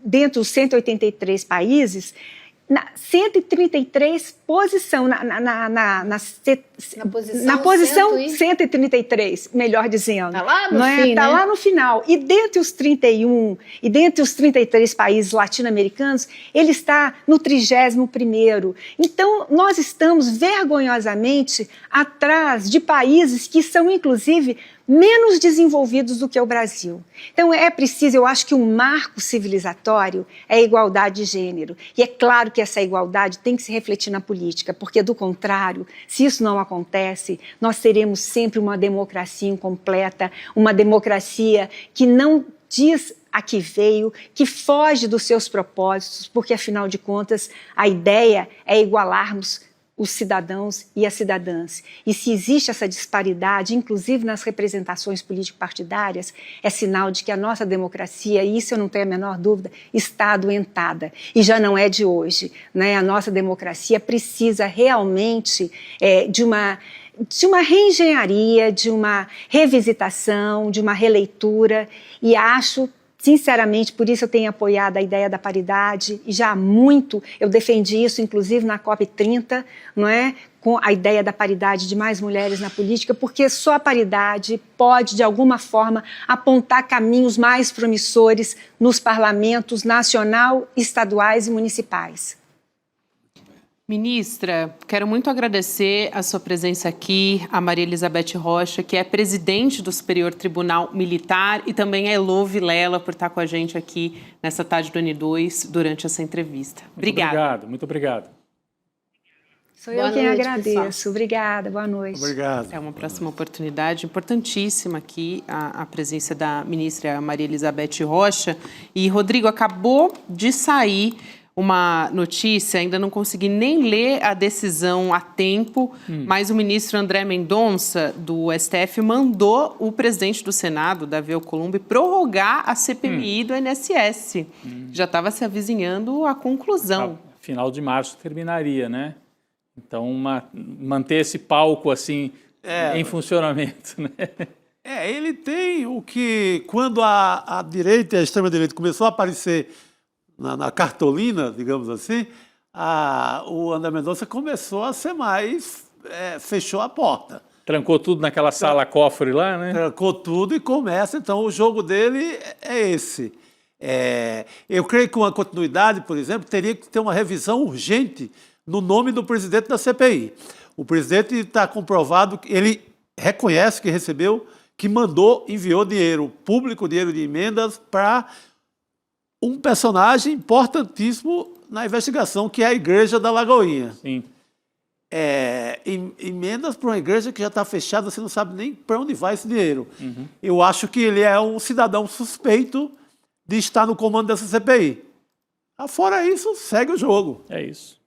dentro dos 183 países, na 133 posição, na posição 133, melhor dizendo. Está lá no fim, tá, né? Lá no final. E dentre os 31, e dentre os 33 países latino-americanos, ele está no 31º. Então, nós estamos vergonhosamente atrás de países que são, inclusive, menos desenvolvidos do que o Brasil. Então, é preciso, eu acho que um marco civilizatório é a igualdade de gênero. E é claro que essa igualdade tem que se refletir na política, porque, do contrário, se isso não acontece, nós teremos sempre uma democracia incompleta, uma democracia que não diz a que veio, que foge dos seus propósitos, porque, afinal de contas, a ideia é igualarmos os cidadãos e as cidadãs. E se existe essa disparidade, inclusive nas representações político-partidárias, é sinal de que a nossa democracia, e isso eu não tenho a menor dúvida, está adoentada. E já não é de hoje, né? A nossa democracia precisa realmente de uma reengenharia, de uma revisitação, de uma releitura, e acho, sinceramente, por isso eu tenho apoiado a ideia da paridade, e já há muito eu defendi isso, inclusive na COP30, não é? Com a ideia da paridade de mais mulheres na política, porque só a paridade pode, de alguma forma, apontar caminhos mais promissores nos parlamentos nacional, estaduais e municipais. Ministra, quero muito agradecer a sua presença aqui, a Maria Elizabeth Rocha, que é presidente do Superior Tribunal Militar, e também a Elô Vilela por estar com a gente aqui nessa tarde do N2 durante essa entrevista. Obrigada. Muito obrigado. Sou eu quem agradeço. Pessoal. Obrigada, boa noite. Obrigado. É uma próxima oportunidade importantíssima aqui, a presença da ministra Maria Elizabeth Rocha. E, Rodrigo, acabou de sair uma notícia, ainda não consegui nem ler a decisão a tempo, mas o ministro André Mendonça, do STF, mandou o presidente do Senado, Davi Alcolumbre, prorrogar a CPMI do INSS. Já estava se avizinhando a conclusão. Final de março terminaria, né? Então, manter esse palco assim em funcionamento, né? Ele tem o que, quando a direita e a extrema-direita começou a aparecer na cartolina, digamos assim, o André Mendonça começou a ser mais... fechou a porta. Trancou tudo naquela sala cofre lá, né? Trancou tudo e começa, então, o jogo dele é esse. Eu creio que uma continuidade, por exemplo, teria que ter uma revisão urgente no nome do presidente da CPI. O presidente está comprovado, ele reconhece que recebeu, que enviou dinheiro público, dinheiro de emendas para um personagem importantíssimo na investigação, que é a Igreja da Lagoinha. Sim. Emendas para uma igreja que já está fechada, você não sabe nem para onde vai esse dinheiro. Eu acho que ele é um cidadão suspeito de estar no comando dessa CPI. Fora isso, segue o jogo. É isso.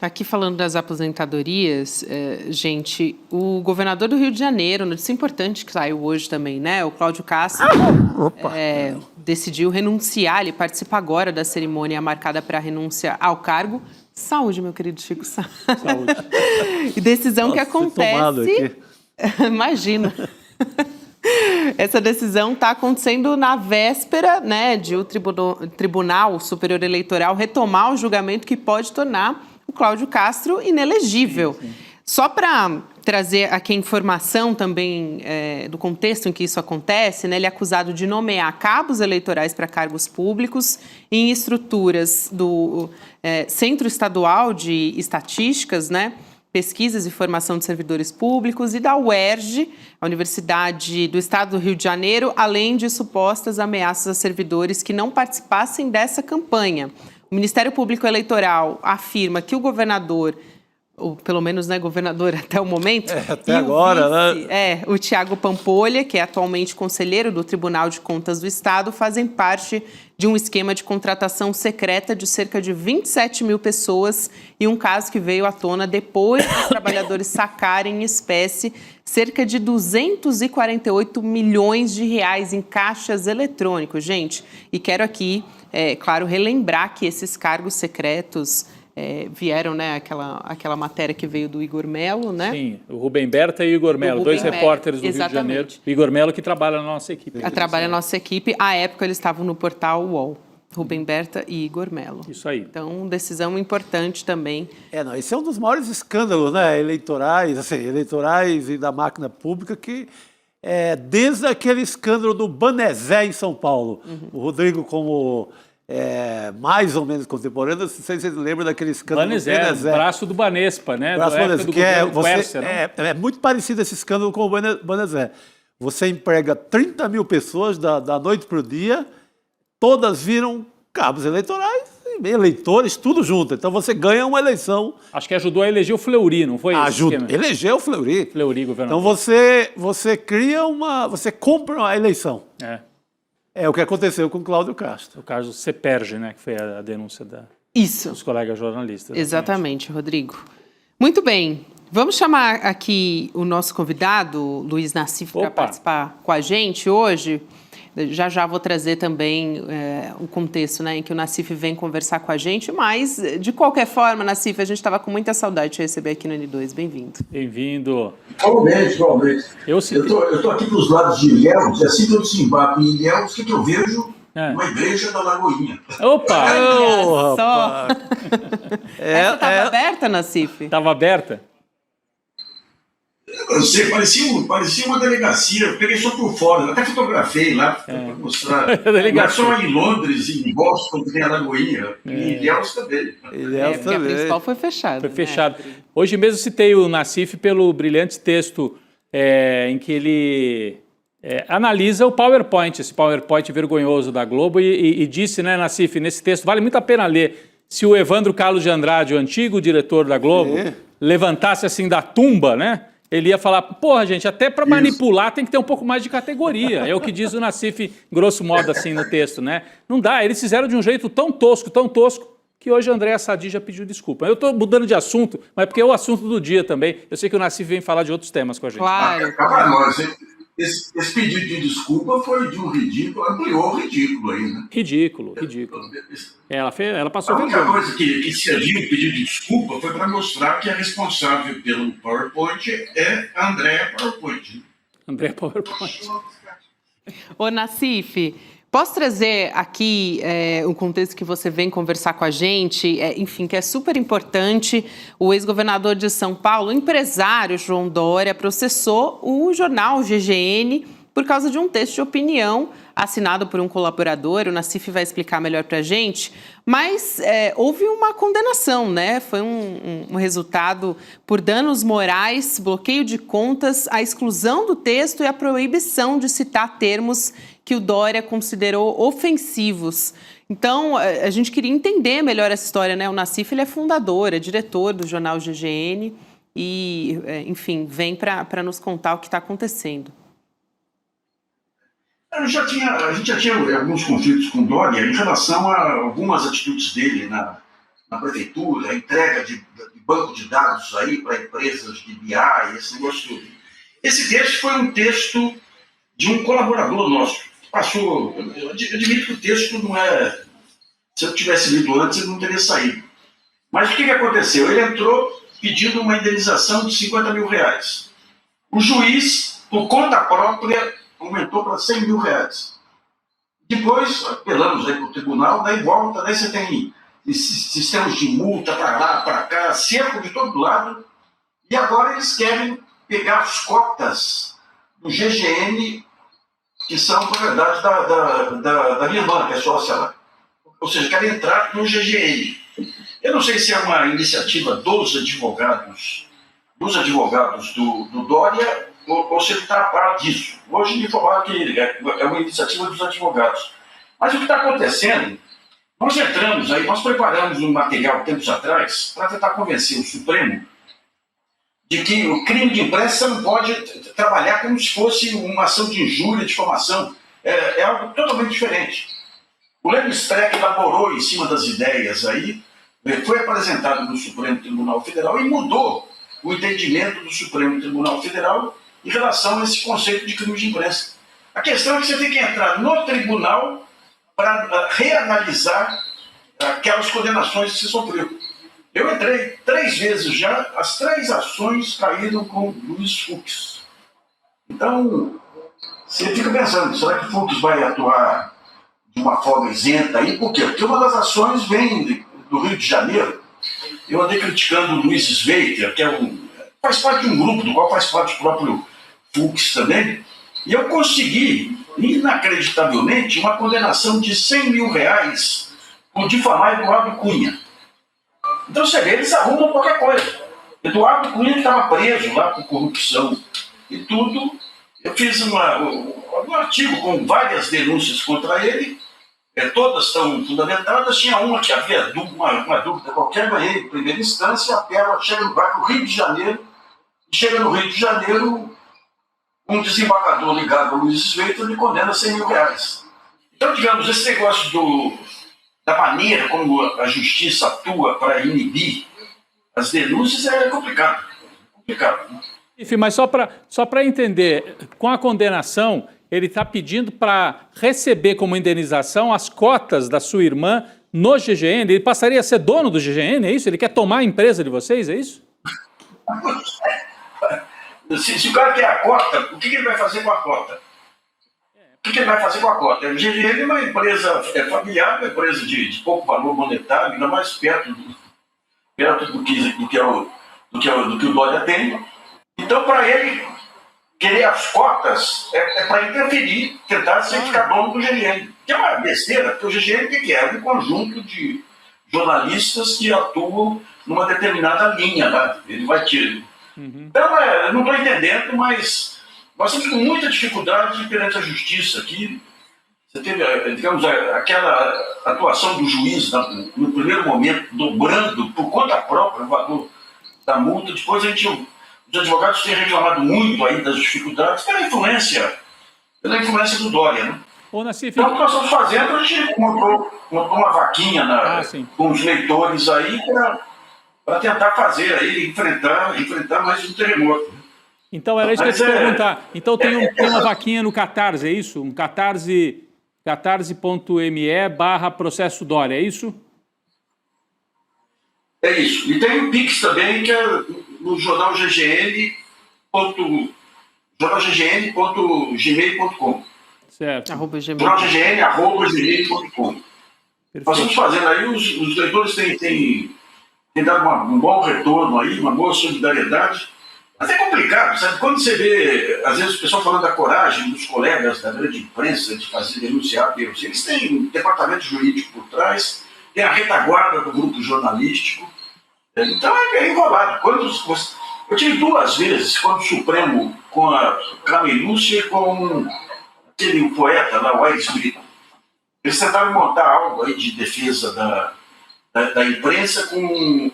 Aqui falando das aposentadorias, gente, o governador do Rio de Janeiro, notícia importante que saiu hoje também, né? O Cláudio Castro decidiu renunciar, ele participa agora da cerimônia marcada para a renúncia ao cargo. Saúde, meu querido Chico. Saúde. E decisão que acontece... Imagina. Essa decisão está acontecendo na véspera, né, de o Tribunal Superior Eleitoral retomar o julgamento que pode tornar o Cláudio Castro inelegível. Sim. Só para trazer aqui a informação também do contexto em que isso acontece, né, ele é acusado de nomear cabos eleitorais para cargos públicos em estruturas do Centro Estadual de Estatísticas, né, Pesquisas e Formação de Servidores Públicos, e da UERJ, a Universidade do Estado do Rio de Janeiro, além de supostas ameaças a servidores que não participassem dessa campanha. O Ministério Público Eleitoral afirma que o governador, ou pelo menos, né, governador até o momento... até agora, vice, né? O Tiago Pampolha, que é atualmente conselheiro do Tribunal de Contas do Estado, fazem parte de um esquema de contratação secreta de cerca de 27 mil pessoas e um caso que veio à tona depois dos trabalhadores sacarem em espécie cerca de 248 milhões de reais em caixas eletrônicos, gente. E quero aqui, claro, relembrar que esses cargos secretos... vieram, né, aquela matéria que veio do Igor Melo, né? Sim, o Rubem Berta e o Igor Melo, dois repórteres do Rio de Janeiro. O Igor Melo que trabalha na nossa equipe. Trabalha na nossa equipe. À época, eles estavam no portal UOL. Rubem Berta e Igor Melo. Isso aí. Então, decisão importante também. Esse é um dos maiores escândalos, né, eleitorais e da máquina pública que... desde aquele escândalo do Banezé em São Paulo. O Rodrigo, como... mais ou menos contemporâneo, não sei se vocês lembram daquele escândalo do Banezé. Braço do Banespa, né? Braço do Banespa, que Quercia, é muito parecido esse escândalo com o Banezé. Você emprega 30 mil pessoas da noite para o dia, todas viram cabos eleitorais, eleitores, tudo junto. Então você ganha uma eleição. Acho que ajudou a eleger o Fleury, não foi isso? Elegeu o Fleury. Fleury, governador. Então você cria você compra uma eleição. É o que aconteceu com o Cláudio Castro. O caso Ceperge, né, que foi a denúncia dos colegas jornalistas. Exatamente, Rodrigo. Muito bem. Vamos chamar aqui o nosso convidado, Luiz Nassif, para participar com a gente hoje. Já vou trazer também o contexto, né, em que o Nassif vem conversar com a gente, mas, de qualquer forma, Nassif, a gente estava com muita saudade de te receber aqui no N2. Bem-vindo. Bem-vindo. Igualmente. Eu estou aqui para os lados de Ilhéus, e assim que eu desembarco em Ilhéus, o que eu vejo? Uma igreja da Lagoinha. Opa! Olha só! Essa estava aberta, Nassif? Estava aberta? Eu não sei, parecia uma delegacia. Eu peguei só por fora, até fotografei lá para mostrar. Não é só em Londres, em Boston, que tem a Lagoinha. Em Ilhéus também. Porque a principal foi fechada. Foi fechado. Hoje mesmo citei o Nassif pelo brilhante texto em que ele analisa o PowerPoint, esse PowerPoint vergonhoso da Globo, e disse, né, Nassif, nesse texto, vale muito a pena ler, se o Evandro Carlos de Andrade, o antigo diretor da Globo, levantasse assim da tumba, né? Ele ia falar, porra, gente, até para manipular tem que ter um pouco mais de categoria. É o que diz o Nassif, grosso modo, assim, no texto, né? Não dá, eles fizeram de um jeito tão tosco, que hoje a Andréa Sadi já pediu desculpa. Eu estou mudando de assunto, mas é porque é o assunto do dia também. Eu sei que o Nassif vem falar de outros temas com a gente. Claro. Esse pedido de desculpa foi de um ridículo, ampliou o ridículo aí, né? Ridículo. Ela passou vergonha. A única coisa que serviu o pedido de desculpa foi para mostrar que a responsável pelo PowerPoint é a Andréa PowerPoint. Andréa PowerPoint. Ô, Nassif, posso trazer aqui um contexto que você vem conversar com a gente, enfim, que é super importante. O ex-governador de São Paulo, o empresário João Dória, processou o jornal GGN por causa de um texto de opinião assinado por um colaborador. O Nassif vai explicar melhor para a gente, mas houve uma condenação, né? Foi um resultado por danos morais, bloqueio de contas, a exclusão do texto e a proibição de citar termos que o Dória considerou ofensivos. Então, a gente queria entender melhor essa história, né? O Nassif, ele é fundador, é diretor do jornal GGN e, enfim, vem para nos contar o que está acontecendo. A gente já tinha alguns conflitos com o Dória em relação a algumas atitudes dele na prefeitura, a entrega de banco de dados aí para empresas de BI, esse negócio todo. Esse texto foi um texto de um colaborador nosso. Passou, eu admito que o texto não é... Se eu tivesse lido antes, ele não teria saído. Mas o que aconteceu? Ele entrou pedindo uma indenização de R$50 mil. O juiz, por conta própria, aumentou para R$100 mil. Depois, apelamos aí para o tribunal, daí volta, daí você tem sistemas de multa para lá, para cá, cerco de todo lado, e agora eles querem pegar as cotas do GGN, que são, na verdade, da minha irmã, que é sócia lá. Ou seja, querem entrar no GGN. Eu não sei se é uma iniciativa dos advogados do Dória, ou se ele está a par disso. Hoje me falaram que é uma iniciativa dos advogados. Mas o que está acontecendo, nós preparamos um material tempos atrás para tentar convencer o Supremo de que o crime de imprensa não pode trabalhar como se fosse uma ação de injúria, difamação. É algo totalmente diferente. O Leme Streck elaborou em cima das ideias aí, foi apresentado no Supremo Tribunal Federal e mudou o entendimento do Supremo Tribunal Federal em relação a esse conceito de crime de imprensa. A questão é que você tem que entrar no tribunal para reanalisar aquelas condenações que você sofreu. Eu entrei 3 vezes já, as 3 ações caíram com Luiz Fux. Então, você fica pensando, será que Fux vai atuar de uma forma isenta aí? Por quê? Porque uma das ações vem do Rio de Janeiro. Eu andei criticando o Luiz Sveiter, que faz parte de um grupo do qual faz parte o próprio Fux também, e eu consegui, inacreditavelmente, uma condenação de R$100 mil por difamar Eduardo Cunha. Então você vê, eles arrumam qualquer coisa. Eduardo Cunha estava preso lá por corrupção e tudo. Eu fiz um artigo com várias denúncias contra ele, todas estão fundamentadas. Tinha uma que havia uma dúvida qualquer, ganhei em primeira instância, apela, vai para o Rio de Janeiro, e chega no Rio de Janeiro, um desembargador ligado ao Luiz Sveiter me condena R$100 mil. Então, digamos, esse negócio da maneira como a justiça atua para inibir as denúncias é complicado. Enfim, mas só para entender, com a condenação, ele está pedindo para receber como indenização as cotas da sua irmã no GGN. Ele passaria a ser dono do GGN, é isso? Ele quer tomar a empresa de vocês, é isso? Se o cara quer a cota, o que ele vai fazer com a cota? O que ele vai fazer com a cota? O GGN é uma empresa familiar, uma empresa de pouco valor monetário, ainda mais perto do que o Dória tem. Então, para ele querer as cotas é para interferir, tentar ficar dono do GGN. Que é uma besteira, porque o GGN o que é? É um conjunto de jornalistas que atuam numa determinada linha lá. Ele vai tirar. Então, eu não estou entendendo, mas nós temos com muita dificuldade perante a justiça aqui. Você teve, digamos, aquela atuação do juiz no primeiro momento, dobrando por conta própria o valor da multa. Depois os advogados têm reclamado muito aí das dificuldades pela influência do Dória, né? Então, o que nós estamos fazendo, a gente montou uma vaquinha com os leitores aí para tentar fazer aí, enfrentar mais um terremoto. Então, era isso que eu ia te perguntar. Então, tem uma vaquinha no Catarse, é isso? Um catarse.me/processo Dória, é isso? É isso. E tem o Pix também, que é no jornal jornalggn.gmail.com. Certo. jornalggn.gmail.com. Nós estamos fazendo aí, os leitores têm dado um bom retorno aí, uma boa solidariedade. Mas é complicado, sabe? Quando você vê, às vezes, o pessoal falando da coragem dos colegas da grande imprensa de fazer denunciar Deus. Eles têm um departamento jurídico por trás, tem a retaguarda do grupo jornalístico. Então é enrolado. Eu tive 2 vezes, quando o Supremo, com a Carmen Lúcia e com aquele poeta lá, o Aires Brito. Eles tentaram montar algo aí de defesa da imprensa com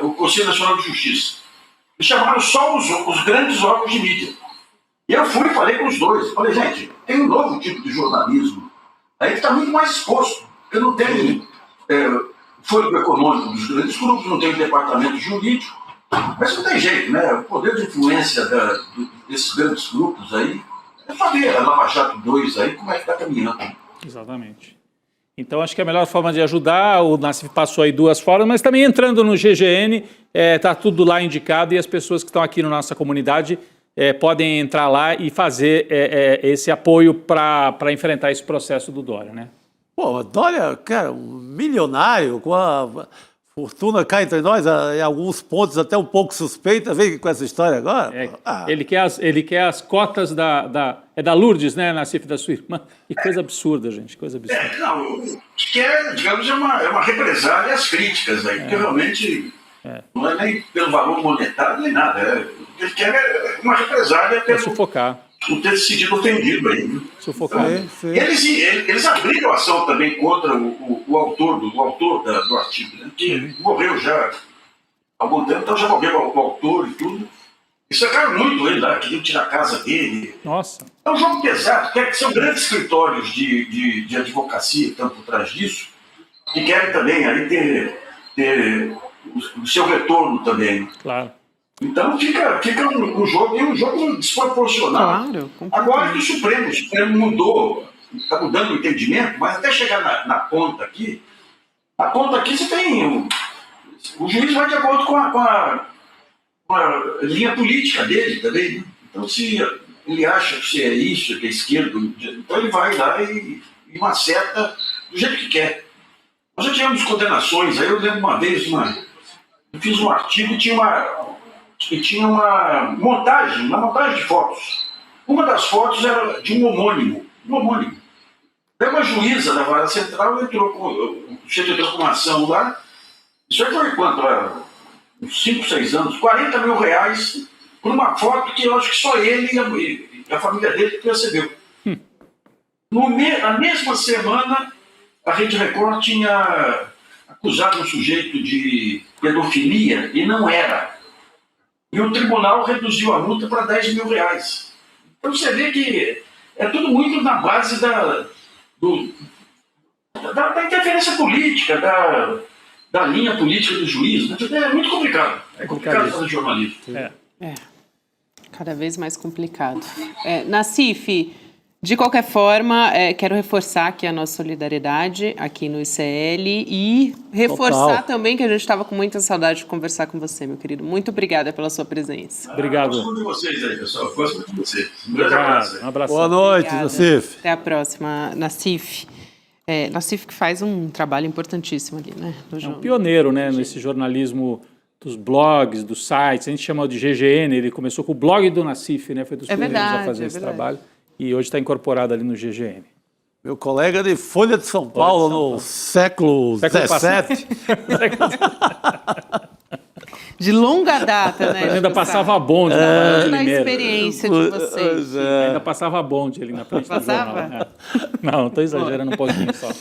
o Conselho Nacional de Justiça. Eles chamaram só os grandes órgãos de mídia. E eu fui e falei com os dois. Falei, gente, tem um novo tipo de jornalismo aí que está muito mais exposto. Eu não tenho fôlego econômico dos grandes grupos, não tenho departamento jurídico. Mas não tem jeito, né? O poder de influência desses grandes grupos aí é só ver a Lava Jato 2 aí, como é que está caminhando. Exatamente. Então, acho que a melhor forma de ajudar, o Nassif passou aí 2 formas, mas também entrando no GGN, está tudo lá indicado e as pessoas que estão aqui na nossa comunidade podem entrar lá e fazer esse apoio para enfrentar esse processo do Dória, né? Pô, Dória, cara, um milionário com a fortuna cá entre nós, em alguns pontos até um pouco suspeita, vem com essa história agora. Ele quer as cotas da Lourdes, né, Nassif, da sua irmã. Que coisa absurda, gente, coisa absurda. Não, que digamos, é uma represália às críticas aí, porque realmente não é nem pelo valor monetário nem nada. Ele quer uma represália pelo sufocar. Por ter se sentido ofendido aí. Né? Sufocar. Então, eles abriram ação também contra o autor do artigo, né? Que morreu já há algum tempo, então já morreu o autor e tudo. E sacaram muito ele lá, queriam tirar a casa dele. Nossa. É um jogo pesado, que são grandes escritórios de advocacia que estão por trás disso, que querem também aí ter o seu retorno também. Claro. Então fica um jogo desproporcional. Claro, agora que o Supremo mudou, está mudando o entendimento, mas até chegar na ponta aqui você tem. O juiz vai de acordo com a linha política dele também. Né? Então, se ele acha que é isso, que é esquerdo, então ele vai lá e maceta do jeito que quer. Nós já tivemos condenações, aí eu lembro uma vez, eu fiz um artigo e tinha uma montagem de fotos. Uma das fotos era de um homônimo. Daí uma juíza da Vara Central entrou com uma ação lá. Isso aí foi quanto? Uns 5, 6 anos, 40 mil reais por uma foto que eu acho que só ele e a família dele percebeu. Na mesma semana, a Rede Record tinha acusado um sujeito de pedofilia e não era. E o tribunal reduziu a multa para 10 mil reais. Então você vê que é tudo muito na base da interferência política, da linha política do juiz. Né? É muito complicado. É complicado fazer jornalismo. Cada vez mais complicado. Nassif, de qualquer forma, quero reforçar aqui a nossa solidariedade aqui no ICL e reforçar também que a gente estava com muita saudade de conversar com você, meu querido. Muito obrigada pela sua presença. Obrigado. Gosto de vocês aí, pessoal. Gosto muito de vocês. Um grande abraço. Um abraço. Boa noite, Nassif. Até a próxima, Nassif. Nassif que faz um trabalho importantíssimo ali, né? É um pioneiro, né, nesse jornalismo dos blogs, dos sites. A gente chama de GGN, ele começou com o blog do Nassif, né? Foi dos primeiros a fazer esse trabalho. E hoje está incorporado ali no GGN. Meu colega de Folha de São Paulo no século XVII. De longa data, né? Ainda passava bonde na experiência de vocês. Ainda passava bonde ali na frente do jornal. Não, estou exagerando um pouquinho só.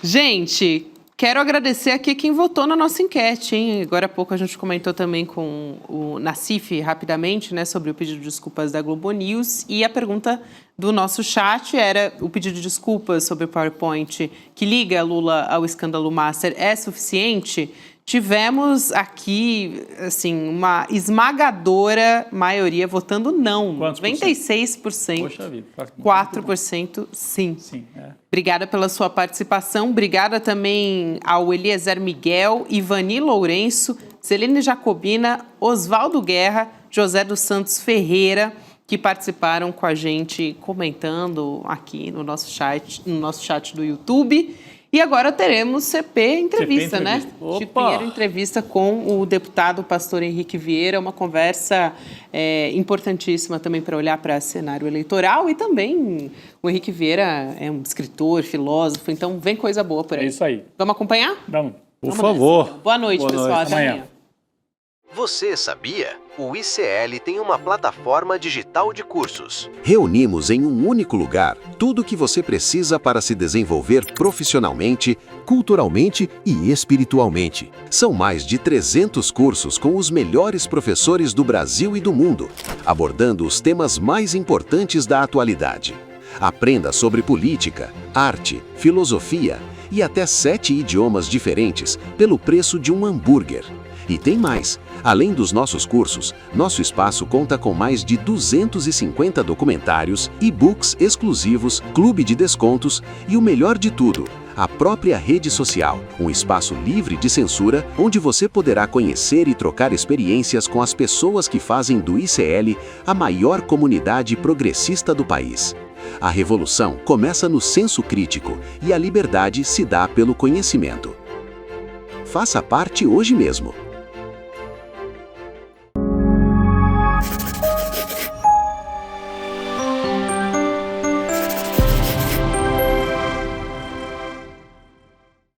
Gente, quero agradecer aqui quem votou na nossa enquete, hein? Agora há pouco a gente comentou também com o Nassif, rapidamente, né, sobre o pedido de desculpas da Globo News. E a pergunta do nosso chat era: o pedido de desculpas sobre o PowerPoint que liga Lula ao escândalo Master é suficiente? Tivemos aqui, assim, uma esmagadora maioria votando não. Quantos 96%. Poxa vida. 4% sim. É. Obrigada pela sua participação. Obrigada também ao Eliezer Miguel, Ivani Lourenço, Celene Jacobina, Oswaldo Guerra, José dos Santos Ferreira, que participaram com a gente comentando aqui no nosso chat do YouTube. E agora teremos CP Entrevista, né? Chico Pinheiro Entrevista com o deputado pastor Henrique Vieira, uma conversa importantíssima também para olhar para o cenário eleitoral, e também o Henrique Vieira é um escritor, filósofo, então vem coisa boa por aí. É isso aí. Vamos acompanhar? Vamos. Por favor. Então. Boa noite, pessoal. Até amanhã. Você sabia? O ICL tem uma plataforma digital de cursos. Reunimos em um único lugar tudo o que você precisa para se desenvolver profissionalmente, culturalmente e espiritualmente. São mais de 300 cursos com os melhores professores do Brasil e do mundo, abordando os temas mais importantes da atualidade. Aprenda sobre política, arte, filosofia e até 7 idiomas diferentes pelo preço de um hambúrguer. E tem mais! Além dos nossos cursos, nosso espaço conta com mais de 250 documentários, e-books exclusivos, clube de descontos e o melhor de tudo, a própria rede social, um espaço livre de censura onde você poderá conhecer e trocar experiências com as pessoas que fazem do ICL a maior comunidade progressista do país. A revolução começa no senso crítico e a liberdade se dá pelo conhecimento. Faça parte hoje mesmo.